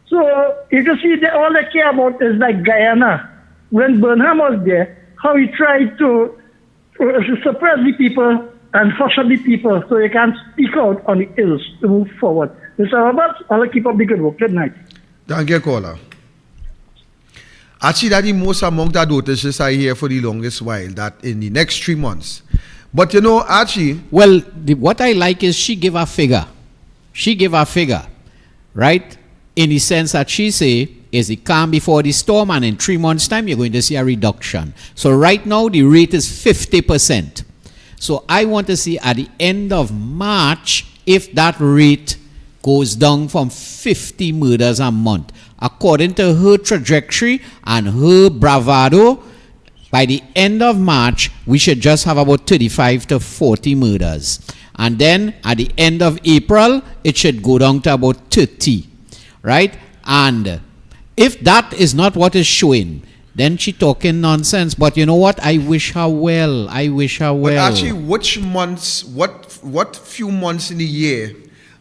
So you can see that all they care about is like Guyana. When Burnham was there, how he tried to suppress the people and hush up the people so they can't speak out on the ills to move forward. Mr. Roberts, I'll keep up the good work. Good night. Thank you, caller. Actually, that the most among the notices I hear for the longest while, that in the next 3 months. But Archie... Well, what I like is she gave a figure. Right? In the sense that she say, is it calm before the storm, and in 3 months' time, you're going to see a reduction. So right now, the rate is 50%. So I want to see at the end of March if that rate goes down from 50 murders a month. According to her trajectory and her bravado, by the end of March, we should just have about 35 to 40 murders. And then at the end of April, it should go down to about 30, right? And if that is not what is showing, then she talking nonsense. But you know what? I wish her well. I wish her well. But actually, which months, what few months in the year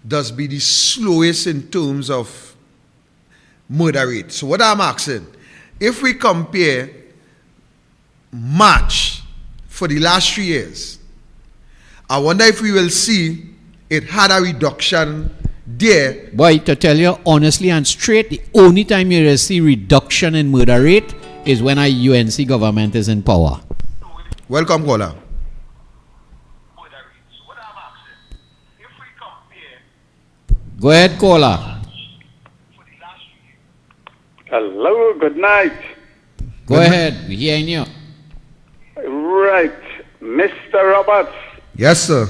does be the slowest in terms of murder rate? So what I'm asking, if we compare March for the last 3 years, I wonder if we will see it had a reduction there. Boy, to tell you honestly and straight, the only time you will see reduction in murder rate is when a UNC government is in power. Welcome, caller. Go ahead, caller. Hello, good night. Go ahead, we're hearing you. Right, Mr. Roberts, Yes, sir.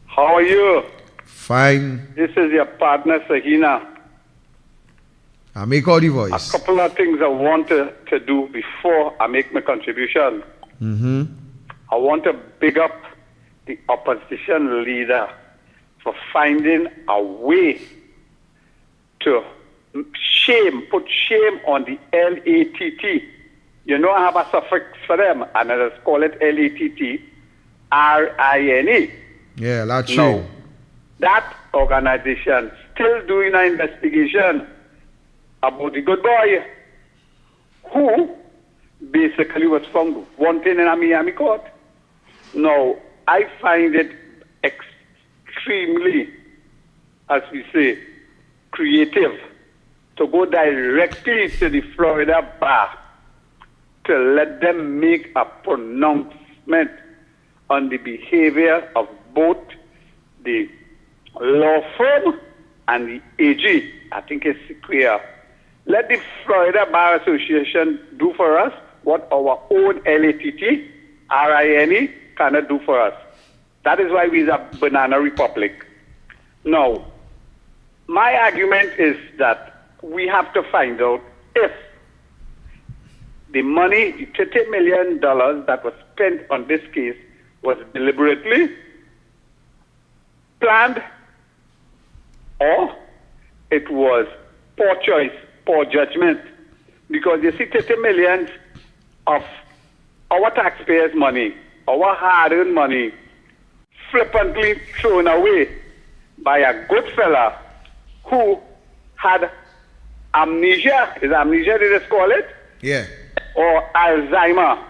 how are you? Fine. This is your partner, Sahina. I make all the A voice. couple of things I want to do before I make my contribution. I want to big up the opposition leader for finding a way to put shame on the LATT. You know, I have a suffix for them, and I just call it LATT, RINE. Yeah, that's No, true. that organization still doing an investigation about the good boy who basically was found wanted in a Miami court. Now, I find it extremely, as we say, creative to go directly to the Florida bar to let them make a pronouncement on the behavior of both the law firm and the AG. I think it's clear. Let the Florida Bar Association do for us what our own LATT, RINE cannot do for us. That is why we are a banana republic. Now, my argument is that we have to find out if the money, the $30 million that was spent on this case was deliberately planned or it was poor choice, poor judgment. Because you see 30 million of our taxpayers' money, our hard-earned money, flippantly thrown away by a good fella who had amnesia. Is amnesia, they just call it? Yeah. Or Alzheimer,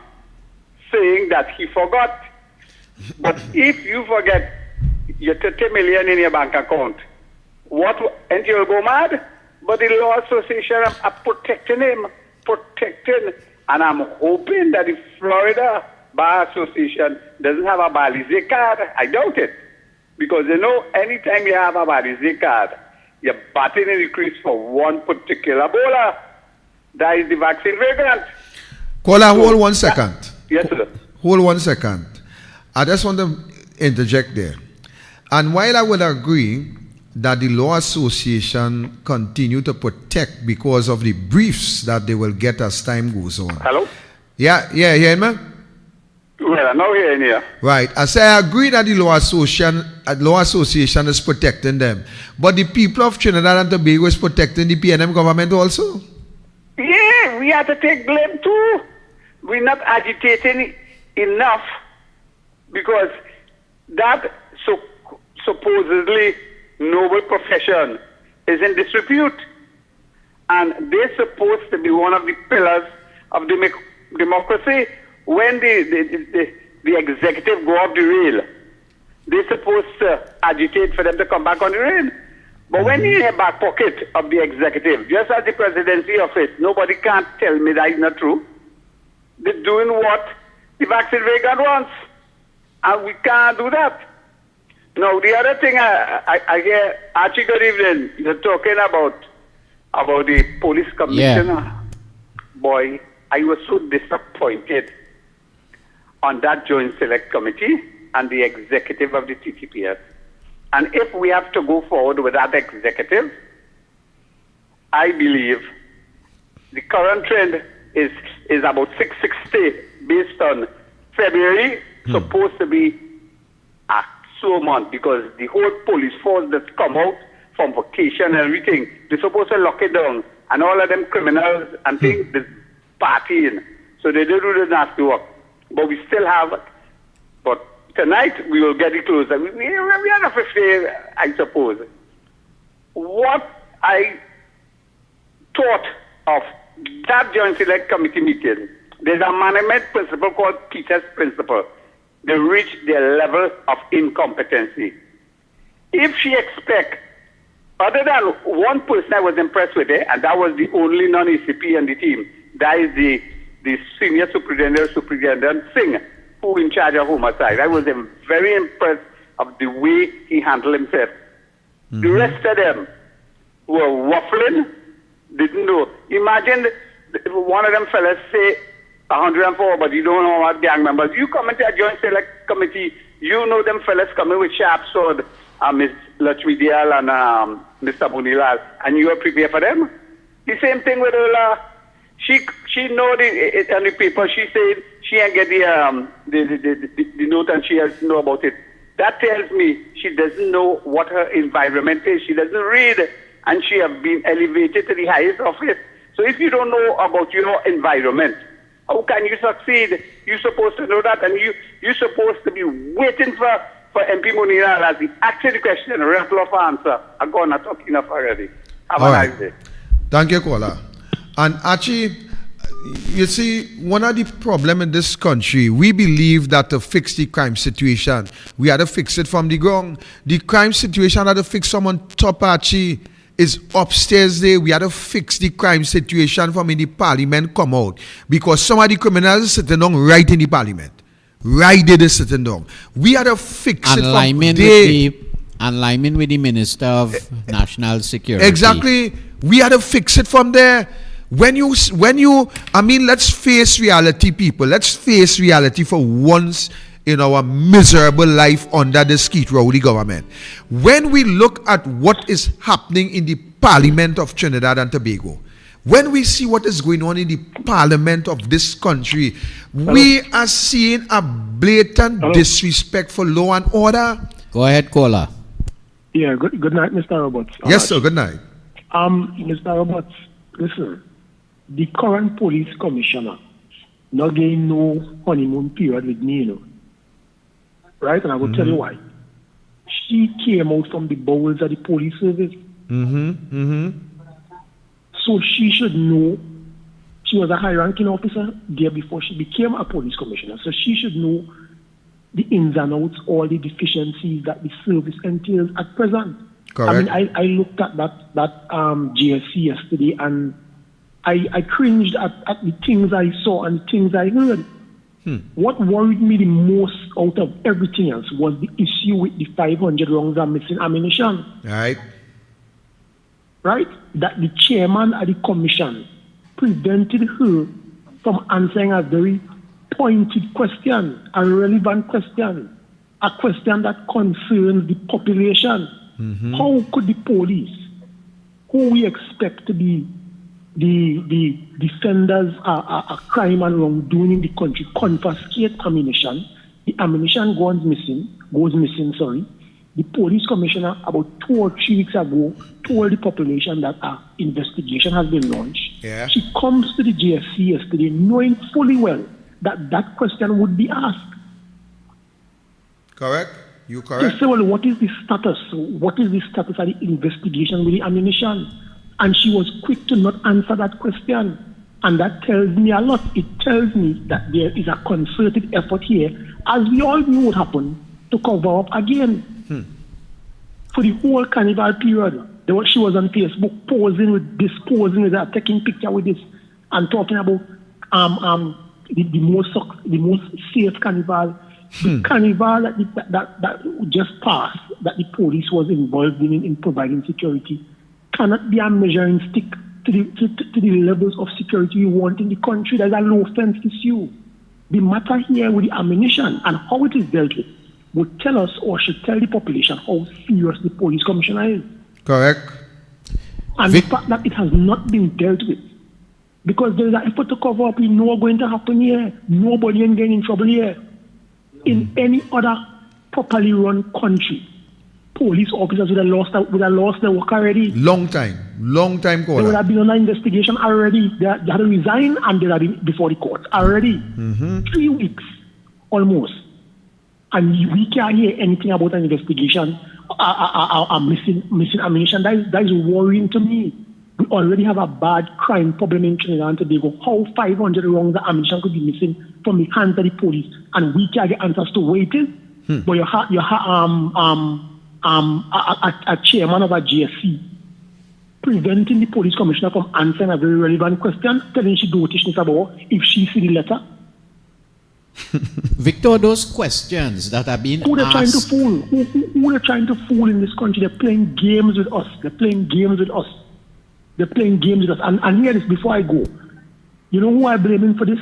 saying that he forgot. But if you forget your 30 million in your bank account, and you'll go mad? But the Law Association are protecting him, and I'm hoping that the Florida Bar Association doesn't have a Balize card. I doubt it, because you know, anytime you have a Balize card, you're batting in the crease for one particular bowler. That is the vaccine vagrant. Caller, hold 1 second. Yes, sir. Hold 1 second. I just want to interject there. And while I would agree that the Law Association continue to protect because of the briefs that they will get as time goes on. Hello? Yeah, hear me? Well, I'm now hearing you. Right. I say I agree that the Law Association is protecting them. But the people of Trinidad and Tobago is protecting the PNM government also. Yeah, we have to take blame too. We're not agitating enough because that supposedly noble profession is in disrepute. And they're supposed to be one of the pillars of democracy. When the executive go off the rail, they're supposed to agitate for them to come back on the rail. But when you're in the back pocket of the executive, just as the presidency office, nobody can't tell me that is not true. They're doing what the vaccine vagrant wants. And we can't do that. Now, the other thing I hear, Archie, good evening. You're talking about the police commissioner. Yeah. Boy, I was so disappointed on that joint select committee and the executive of the TTPS. And if we have to go forward with that executive, I believe the current trend is about 660 based on February, supposed to be a slow month because the whole police force that's come out from vacation and everything, they're supposed to lock it down. And all of them criminals and things, they're partying. So they don't do the nasty work. But we still have it. But tonight we will get it closer. We are the 50, I suppose. What I thought of that Joint Select Committee meeting, there's a management principle called Peter's Principle. They reach their level of incompetency. If she expects, other than one person I was impressed with, and that was the only non-ACP on the team, that is the senior superintendent Singh, who in charge of homicide. I was very impressed of the way he handled himself. The rest of them were waffling, didn't know. Imagine if one of them fellas say 104, but you don't know what gang members. You come into a Joint Select Committee, you know them fellas coming with sharp sword, Ms. Lachmi Dial and Mr. Bunilal, and you are prepared for them. The same thing with Ola. She know it on the paper. She said she ain't get the note and she has to know about it. That tells me she doesn't know what her environment is. She doesn't read, and she has been elevated to the highest office. So if you don't know about your environment, how can you succeed? You're supposed to know that, and you're supposed to be waiting for MP Munira as he asks the question, rattle off answer. I'm going to talk enough already. Have a nice day. Thank you, Kola. And actually, you see, one of the problems in this country, we believe that to fix the crime situation, we had to fix it from the ground. The crime situation had to fix from on top, actually, is upstairs there. We had to fix the crime situation from in the parliament come out. Because some of the criminals are sitting down right in the parliament. Right there, they're sitting down. We had to fix it from there. Alignment with the Minister of National Security. Exactly. We had to fix it from there. When you, I mean, let's face reality, people. Let's face reality for once in our miserable life under the Skeet Rowley government. When we look at what is happening in the Parliament of Trinidad and Tobago, when we see what is going on in the Parliament of this country, we are seeing a blatant disrespect for law and order. Go ahead, Kola. Yeah, good night, Mr. Roberts. Yes, sir, good night. Mr. Roberts, listen, the current police commissioner not getting no honeymoon period with me, you know. Right? And I will tell you why. She came out from the bowels of the police service. So she should know, she was a high-ranking officer there before she became a police commissioner. So she should know the ins and outs, all the deficiencies that the service entails at present. Correct. I mean, I looked at that GSC yesterday, and I cringed at the things I saw and the things I heard. What worried me the most out of everything else was the issue with the 500 rounds of missing ammunition. Right. Right? That the chairman of the commission prevented her from answering a very pointed question, a relevant question, a question that concerns the population. How could the police, who we expect to be the defenders of crime and wrongdoing in the country, confiscate ammunition? The ammunition goes missing. The police commissioner about 2 or 3 weeks ago told the population that an investigation has been launched. Yeah. She comes to the GSC yesterday knowing fully well that question would be asked. Correct. You correct. She said, well, what is the status? What is the status of the investigation with the ammunition? And she was quick to not answer that question. And that tells me a lot. It tells me that there is a concerted effort here, as we all knew would happen, to cover up again. For the whole carnival period, she was on Facebook posing with this, taking picture with this, and talking about the most safe carnival. The carnival that just passed, that the police was involved in providing security, cannot be a measuring stick to the levels of security we want in the country. There's a low fence issue. The matter here with the ammunition and how it is dealt with, would tell us or should tell the population how serious the police commissioner is. Correct. And the fact that it has not been dealt with. Because there is an effort to cover up, we know what's going to happen here. Nobody ain't getting in trouble here. In any other properly run country, police officers would have lost their work already. Long time They would caller. have been on an investigation already. They had to resign and they had been before the courts already. 3 weeks almost. And we can't hear anything about an investigation missing ammunition. That is worrying to me. We already have a bad crime problem in Trinidad and Tobago. How 500 rounds of ammunition could be missing from the hands of the police, and we can't get answers to where it is. But you have a chairman of a GSC preventing the police commissioner from answering a very relevant question, telling she do what about if she see the letter. Victor, those questions that are being Who they're trying to asked. fool? Who they're trying to fool in this country? They're playing games with us. They're playing games with us. And hear this before I go. You know who I blaming for this?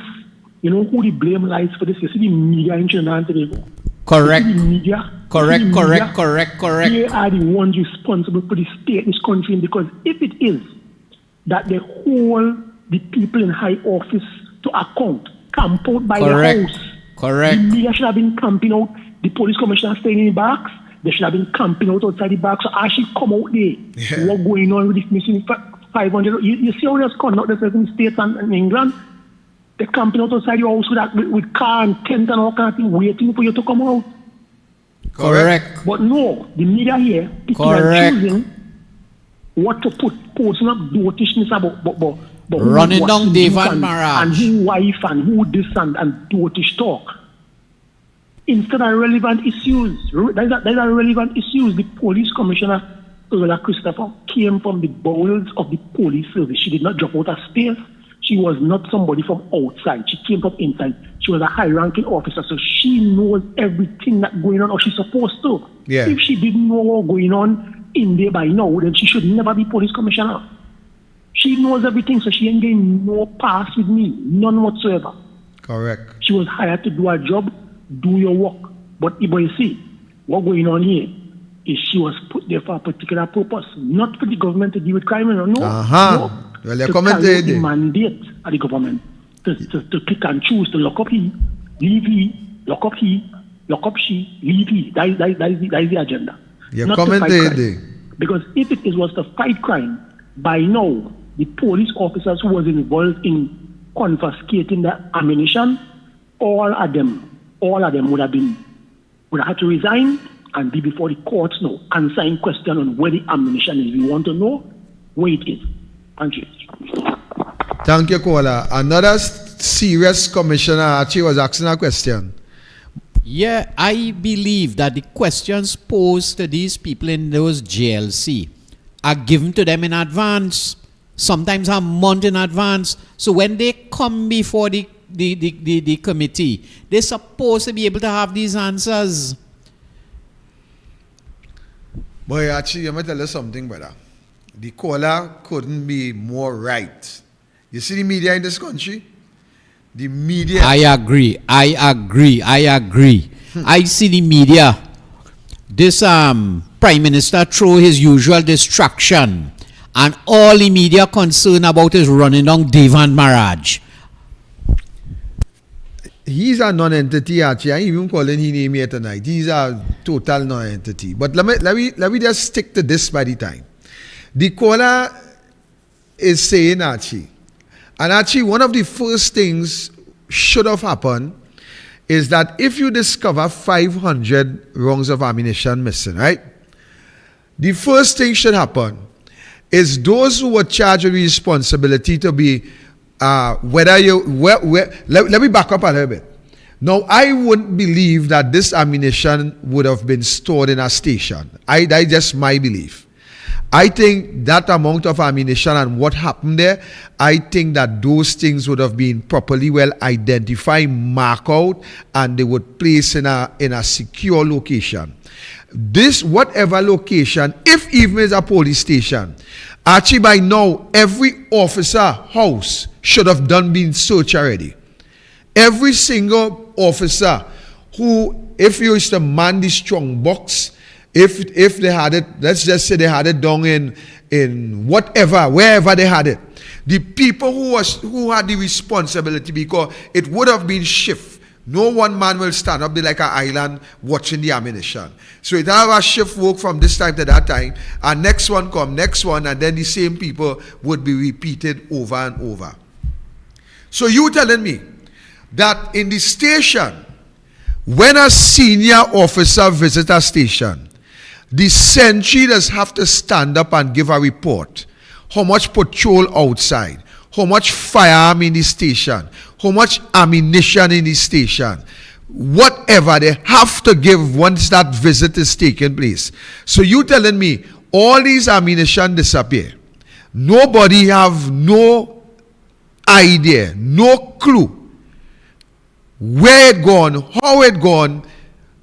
You know who the blame lies for this? You see the media in Trinidad and Tobago. Correct. You see the media. Correct. You see the media? Correct. They are the ones responsible for the state, this country, because if it is that they hold the people in high office to account, camp out by the house. Correct. The media should have been camping out. The police commissioner staying in the barracks. They should have been camping out outside the barracks. So as she come out there, what going on with this missing 500? You see how there's conduct themselves in the States and in England? They're camping out outside your house with car and tent and all kind of things, waiting for you to come out. Correct. But no, the media here picking and choosing what to posting up dotishness about Running who down what Dave who and Maraj. and who wife and who this and dotish talk. Instead of relevant issues, those are relevant issues. The police commissioner, Earl Christopher, came from the bowels of the police service. She did not drop out of space. She was not somebody from outside. She came from inside. She was a high-ranking officer, so she knows everything that's going on, or she's supposed to. Yeah. If she didn't know what's going on in there by now, then she should never be police commissioner. She knows everything, so she ain't getting no pass with me, none whatsoever. Correct. She was hired to do her job, do your work. But you see, what's going on here is she was put there for a particular purpose, not for the government to deal with crime. No. Uh-huh. Well, you're to commenting carry out the there. mandate of the government to pick and choose, to lock up he, leave he, lock up he, lock up she, leave he. That is the agenda. You're Not to fight commenting crime. there. Because if it was to fight crime, by now, the police officers who was involved in confiscating the ammunition, all of them would have had to resign and be before the courts now, answering question on where the ammunition is. We want to know where it is. Thank you. Thank you, caller. Another serious commissioner actually was asking a question. Yeah, I believe that the questions posed to these people in those JLC are given to them in advance, sometimes a month in advance. So when they come before the committee, they're supposed to be able to have these answers. Boy, actually, I'm going to tell you something, brother. The caller couldn't be more right. You see the media in this country? The media. I agree. I see the media. This Prime Minister throw his usual distraction, and all the media concerned about is running down Dave and Maraj. He's a non-entity actually. I ain't even calling his name here tonight. He's a total non-entity. But let me just stick to this by the time. The caller is saying actually, and actually one of the first things should have happened is that if you discover 500 rounds of ammunition missing, right? The first thing should happen is those who were charged with the responsibility to be let me back up a little bit. Now, I wouldn't believe that this ammunition would have been stored in a station. That's just my belief. I think that amount of ammunition and what happened there, I think that those things would have been properly well identified, marked out, and they would place in a secure location. This, whatever location, if even is a police station, actually by now, every officer house should have been searched already. Every single officer who, if you used to man the strong box, if they had it, let's just say they had it down in whatever, wherever they had it, the people who had the responsibility, because it would have been shift. No one man will stand up there like an island watching the ammunition. So it have a shift work from this time to that time, and next one come, next one, and then the same people would be repeated over and over. So you telling me that in the station, when a senior officer visits a station, the sentry does have to stand up and give a report. How much patrol outside, how much firearm in the station, how much ammunition in the station, whatever they have to give once that visit is taking place. So you telling me all these ammunition disappear. Nobody have no idea, no clue where it gone, how it gone.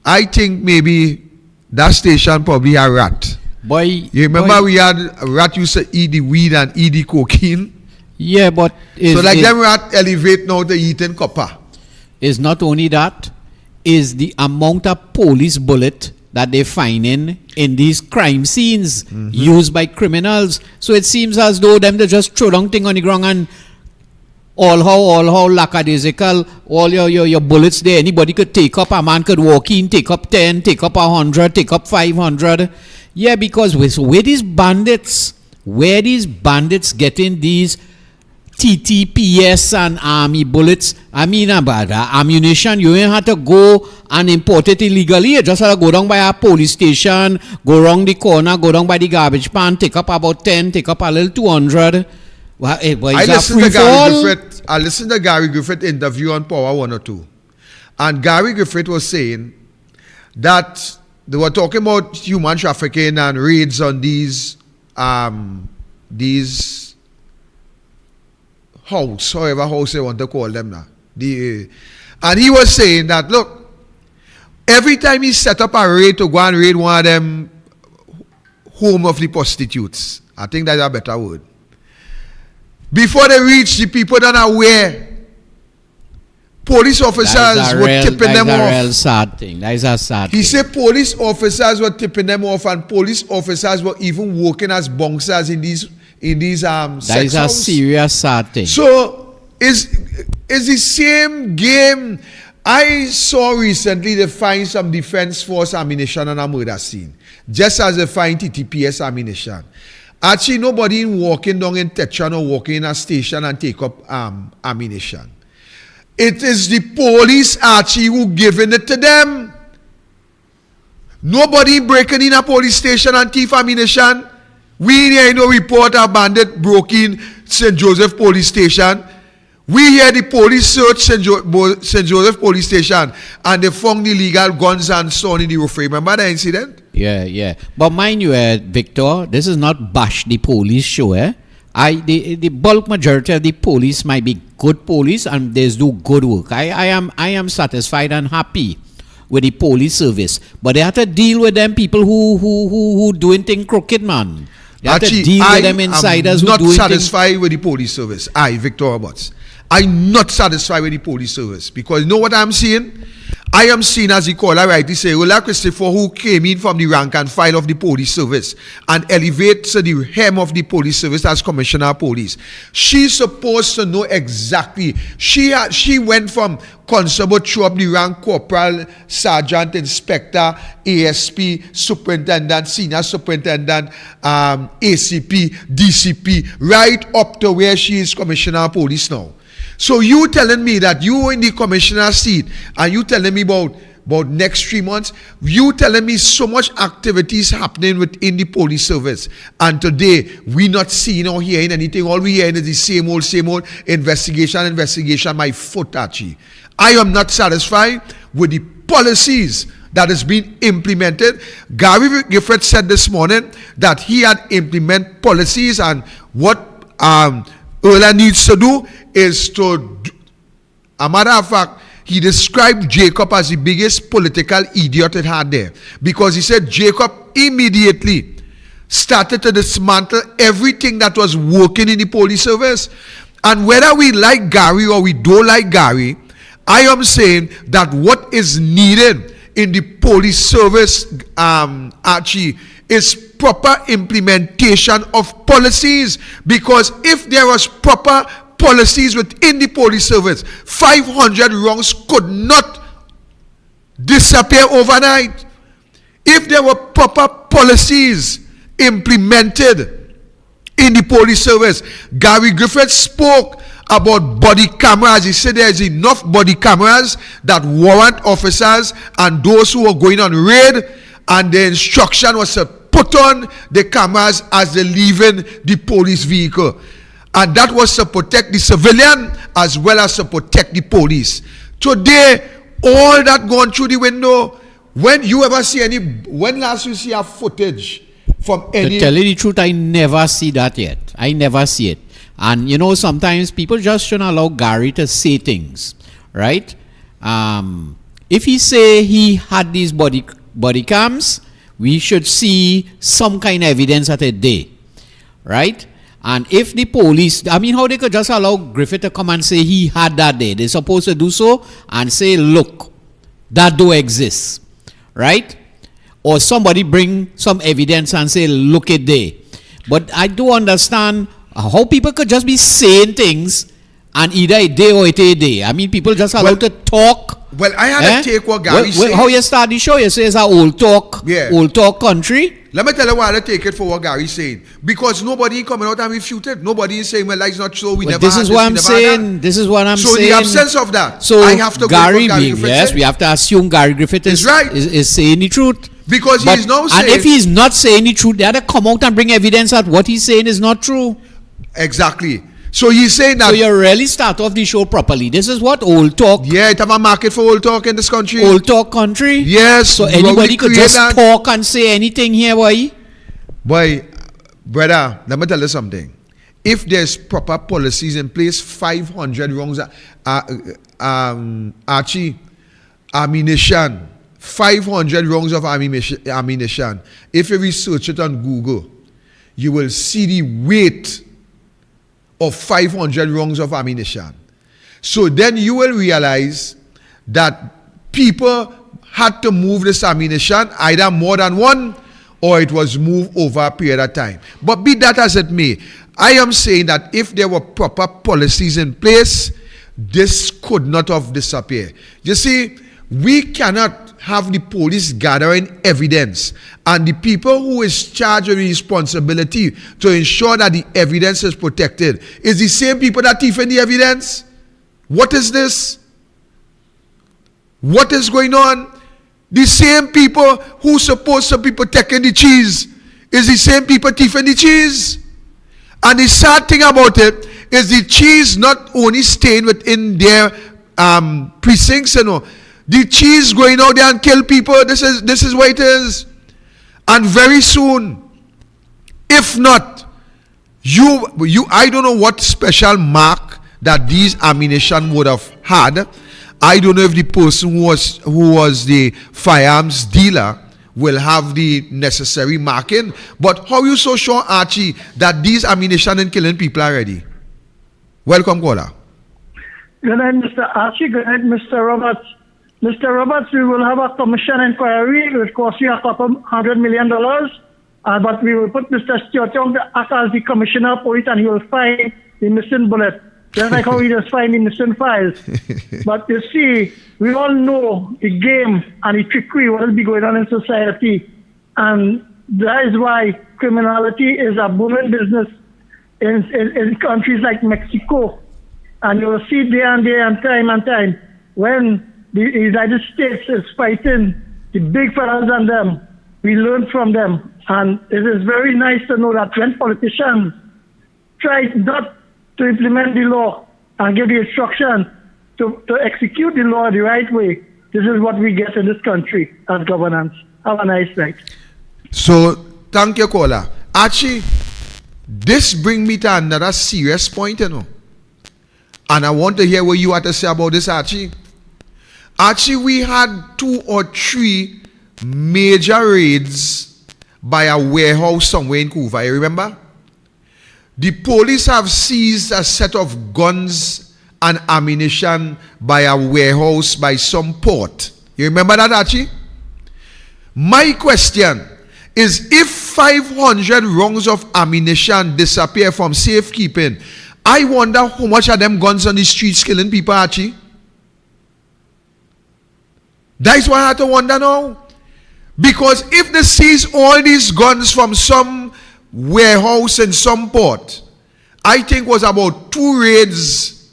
I think maybe that station probably a rat. Boy, you remember we had a rat used to eat the weed and eat the cocaine? Yeah, but so like them rat elevate now to eating copper. Is not only that, is the amount of police bullet that they finding in these crime scenes used by criminals. So it seems as though them they just throw down thing on the ground and all how lackadaisical, all your bullets there, anybody could take up, a man could walk in, take up 10, take up 100, take up 500. Yeah, because where these bandits getting these TTPS and army bullets, I mean about ammunition, you ain't have to go and import it illegally. You just have to go down by a police station, go around the corner, go down by the garbage pan, take up about 10, take up a little 200. Well, I listened to Gary Griffith interview on Power 102. And Gary Griffith was saying that they were talking about human trafficking and raids on these house, however house they want to call them now. And he was saying that, look, every time he set up a raid to go and raid one of them home of the prostitutes, I think that's a better word, before they reach the people that are aware, police officers were tipping them off. That's a real sad thing. That is a sad thing. He said police officers were tipping them off, and police officers were even working as bouncers in these that sex is a house. serious sad thing. So is the same game. I saw recently they find some defense force ammunition on a murder scene, just as they find TTPS ammunition. Actually, nobody walking down in Tetron or walking in a station and take up ammunition. It is the police, Archie, who giving it to them. Nobody breaking in a police station and thief ammunition. We hear no report a bandit broke in St. Joseph Police Station. We hear the police search St. Joseph Police Station and they found illegal guns and so on in the roof. Remember that incident? Yeah. But mind you, Victor, this is not bash the police show, the bulk majority of the police might be good police and they do good work. I am satisfied and happy with the police service, but they have to deal with them people who doing things crooked, man. They have to deal with them insiders who doing things. I'm not satisfied with the police service. Victor Roberts, I'm not satisfied with the police service because you know what I'm seeing? I am seen, as he called her rightly say, Ola Christopher, who came in from the rank and file of the police service and elevates the hem of the police service as commissioner of police. She's supposed to know exactly. She went from constable through up the rank, corporal, sergeant, inspector, ASP, superintendent, senior superintendent, ACP, DCP, right up to where she is commissioner of police now. So you telling me that you in the commissioner seat and you telling me about next 3 months, you telling me so much activities happening within the police service, and today we not seeing or hearing anything. All we hearing is the same old investigation, my foot actually. I am not satisfied with the policies that is being implemented. Gary Gifford said this morning that he had implemented policies, and what Erla needs to do is to, a matter of fact, he described Jacob as the biggest political idiot it had there, because he said Jacob immediately started to dismantle everything that was working in the police service. And whether we like Gary or we don't like Gary, I am saying that what is needed in the police service, Archie, is proper implementation of policies. Because if there was proper policies within the police service, 500 wrongs could not disappear overnight. If there were proper policies implemented in the police service, Gary Griffith spoke about body cameras. He said there is enough body cameras that warrant officers and those who are going on raid, and the instruction was to put on the cameras as they leaving the police vehicle. And that was to protect the civilian as well as to protect the police. Today, all that gone through the window. When you ever see when last you see a footage from any... To tell you the truth, I never see that yet. I never see it. And you know, sometimes people just shouldn't allow Gary to say things, right? If he say he had these body cams, we should see some kind of evidence at a day, right? And if the police, I mean, how they could just allow Griffith to come and say he had that day? They're supposed to do so and say, look, that do exist, right? Or somebody bring some evidence and say, look at there. But I do understand how people could just be saying things and either a day or it a day. I mean, people just allowed to talk. Well, I had to take what Gary said. How you start the show? You say it's a old talk, old talk country. Let me tell you why I take it for what Gary's saying. Because nobody coming out and refuted. Nobody is saying, well, it's not true. We never this is what I'm saying. This is what I'm saying. So in the absence of that, so I have to Gary go being, yes, we have to assume Gary Griffith is right. is saying the truth. Because he's now saying... And if he's not saying the truth, they have to come out and bring evidence that what he's saying is not true. Exactly. So he's saying that... So you really start off the show properly. This is what old talk... Yeah, it have a market for old talk in this country. Old talk country? Yes. So anybody could just talk and say anything here, boy? Boy, brother, let me tell you something. If there's proper policies in place, 500 wrongs, Archie, ammunition, 500 rounds of ammunition. If you research it on Google, you will see the weight of 500 rounds of ammunition. So then you will realize that people had to move this ammunition, either more than one, or it was moved over a period of time. But be that as it may, I am saying that if there were proper policies in place, this could not have disappeared. You see, we cannot have the police gathering evidence, and the people who is charged with the responsibility to ensure that the evidence is protected is the same people that thief in the evidence. What is this? What is going on? The same people who supposed to be protecting the cheese is the same people thieving the cheese. And the sad thing about it is the cheese not only staying within their precincts, you know. The cheese going out there and kill people. This is what it is. And very soon, if not, I don't know what special mark that these ammunition would have had. I don't know if the person who was the firearms dealer will have the necessary marking. But how are you so sure, Archie, that these ammunition and killing people are ready? Welcome, caller. Good night, Mr. Archie. Good night, Mr. Roberts. Mr. Roberts, we will have a commission inquiry. It will cost you $200 million. But we will put Mr. Stuart Young as the commissioner for it, and he will find the missing bullet. Just like how he just find the missing files. But you see, we all know the game and the trickery, what will be going on in society. And that is why criminality is a booming business in countries like Mexico. And you will see day and day and time when the United States is fighting the big fellas and them. We learn from them. And it is very nice to know that when politicians try not to implement the law and give the instruction to execute the law the right way, this is what we get in this country as governance. Have a nice night. So, thank you, caller. Archie, this brings me to another serious point, you know. And I want to hear what you have to say about this, Archie. Archie, we had 2 or 3 major raids by a warehouse somewhere in Couva, you remember? The police have seized a set of guns and ammunition by a warehouse by some port. You remember that, Archie? My question is, if 500 rounds of ammunition disappear from safekeeping, I wonder how much of them guns on the streets killing people, Archie? That's why I have to wonder now. Because if they seize all these guns from some warehouse in some port, I think was about 2 raids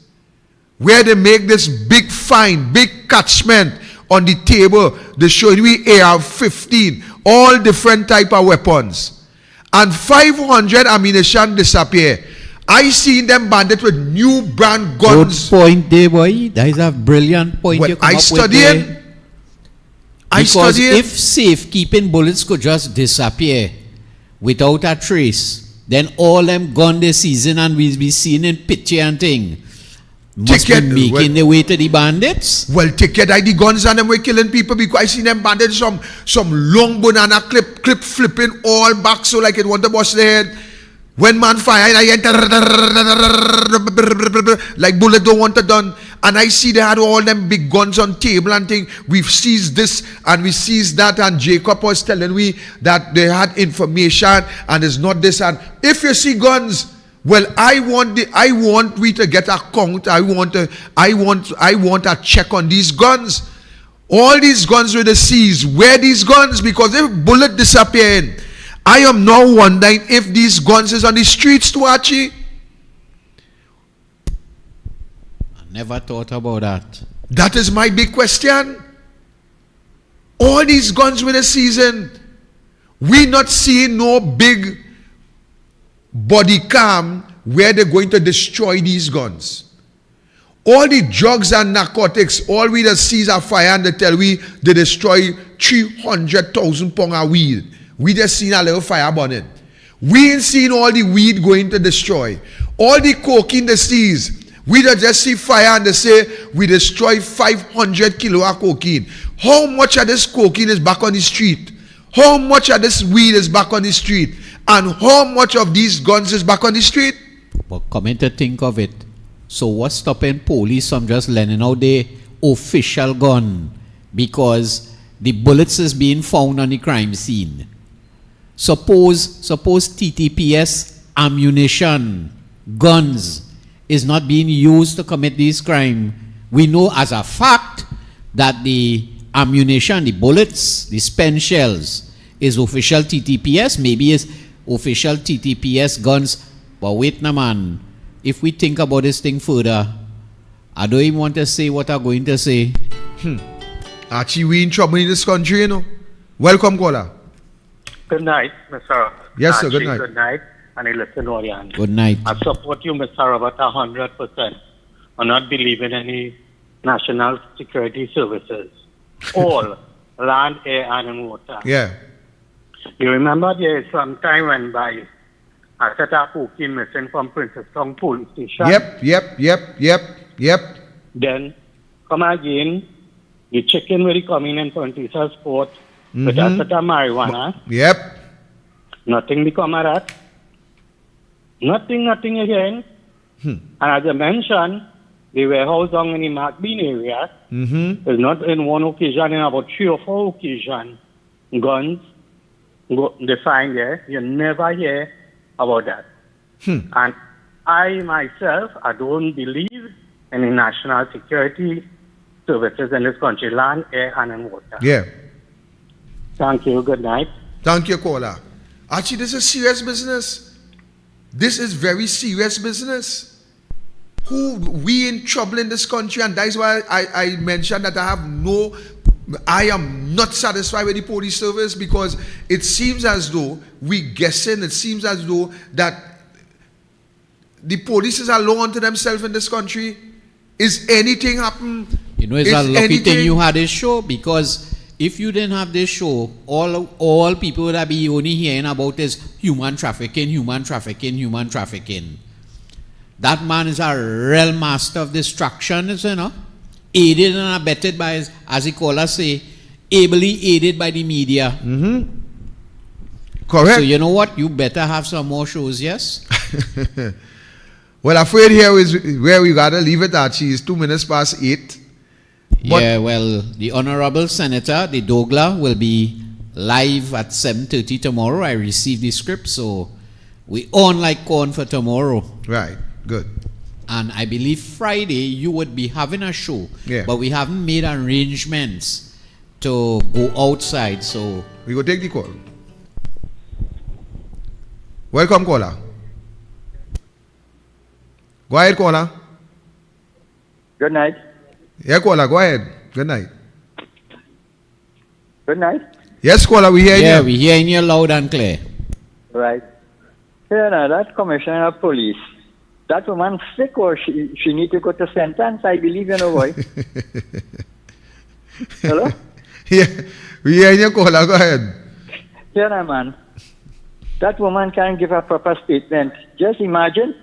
where they make this big fine, big catchment on the table. They show we AR-15, all different type of weapons. And 500 ammunition disappear. I seen them banded with new brand guns. Good point there, boy. That is a brilliant point Well, you come I up studied. with there. Because studied. if safekeeping bullets could just disappear without a trace, then all them gun this season and we'll be seen in picture and thing must be making their way to the bandits. Well, take care of the guns and them were killing people, because I seen them banded some long banana clip flipping all back so like it want to bust their head. When man fire, I enter like bullet don't want to done. And I see they had all them big guns on table and thing. We've seized this and we seized that, and Jacob was telling me that they had information and it's not this. And if you see guns, well, I want we to get a count. I want a check on these guns. All these guns were the seized. Where these guns? Because if bullet disappearing, I am now wondering if these guns is on the streets too, Archie. I never thought about that. That is my big question. All these guns with a season, we not seeing no big body cam where they're going to destroy these guns. All the drugs and narcotics, all we just seize a fire and they tell we they destroy 300,000 pounds of weed. We just seen a little fire burning. We ain't seen all the weed going to destroy. All the cocaine they seize. We just see fire and they say we destroy 500 kilo of cocaine. How much of this cocaine is back on the street? How much of this weed is back on the street? And how much of these guns is back on the street? But come to think of it, so what's stopping police from just lending out their official gun? Because the bullets is being found on the crime scene. Suppose TTPS ammunition, guns, is not being used to commit this crime. We know as a fact that the ammunition, the bullets, the spent shells is official TTPS, maybe it's official TTPS guns. But wait now, man, if we think about this thing further, I don't even want to say what I'm going to say. Archie, we in trouble in this country, you know. Welcome, caller. Good night, Mr. Yes, sir, good Archie, night. Good night, and I listen audience. Good night. I support you, Mr. Robert, 100%. I not believe in any national security services. All, land, air, and water. Yeah. You remember there is some time went by, I set up cocaine missing from Princess Town Police Station. Yep. Then, come again, the chicken will come in 26 Port with a set of marijuana. Yep. Nothing become of that. Nothing again. And as I mentioned, the warehouse down in the Mark Bean area is not in one occasion, in about 3 or 4 occasions. Guns, they find there. You never hear about that. And I myself, I don't believe in the national security services in this country, land, air, and in water. Yeah. Thank you. Good night. Thank you, caller. Actually, this is serious business. This is very serious business. We in trouble in this country, and that is why I mentioned that I am not satisfied with the police service, because it seems as though it seems as though that the police is alone to themselves in this country. Is anything happen? You know, it's a lucky thing you had this show, because if you didn't have this show, all people would be only hearing about is human trafficking. That man is a real master of destruction, you know, aided and abetted by, as he call us say, ably aided by the media. Correct. So you know what? You better have some more shows, yes? Well, afraid here is where we gotta leave it at. She is 2 minutes past 8. But Yeah, well, the Honorable Senator, the Dogla, will be live at 7:30 tomorrow. I received the script, so we on like corn for tomorrow. right, good. And I believe Friday you would be having a show. Yeah. But we haven't made arrangements to go outside, so We go take the call. Welcome, caller. Go ahead, caller. Good night. Yeah, caller, go ahead. Good night. Good night. Yes, caller, we hear yeah, you. we hearing you loud and clear. Right. Here now, that commissioner of police, that woman sick or she need to go to sentence, I believe, you know, boy. Hello? Yeah, we hear you, caller. Go ahead. Here now, man. That woman can't give a proper statement. Just imagine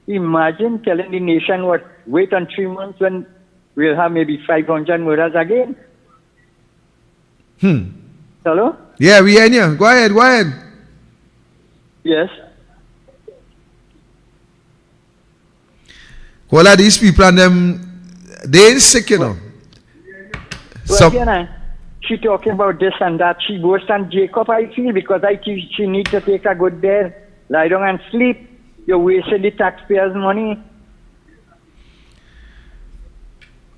telling the nation what, wait on 3 months when we'll have maybe 500 murders again. Hello? Yeah, we hear you. Go ahead, go ahead. Yes. Caller, these people and them, they ain't sick, you know. Well, So, you know, she talking about this and that. She worse than Jacob, I feel, because she need to take a good bed, lie down and sleep. You're wasting the taxpayers' money.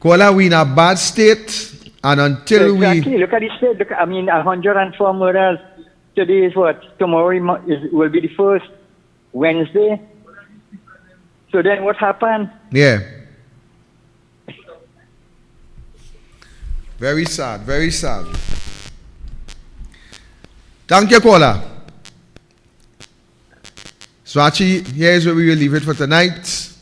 caller, we in a bad state, and until Exactly. Look at the state. Look, I mean, 104 murders. Today is what? Tomorrow will be the first Wednesday. So then what happened? Yeah. Very sad, very sad. Thank you, caller. So actually, here is where we will leave it for tonight.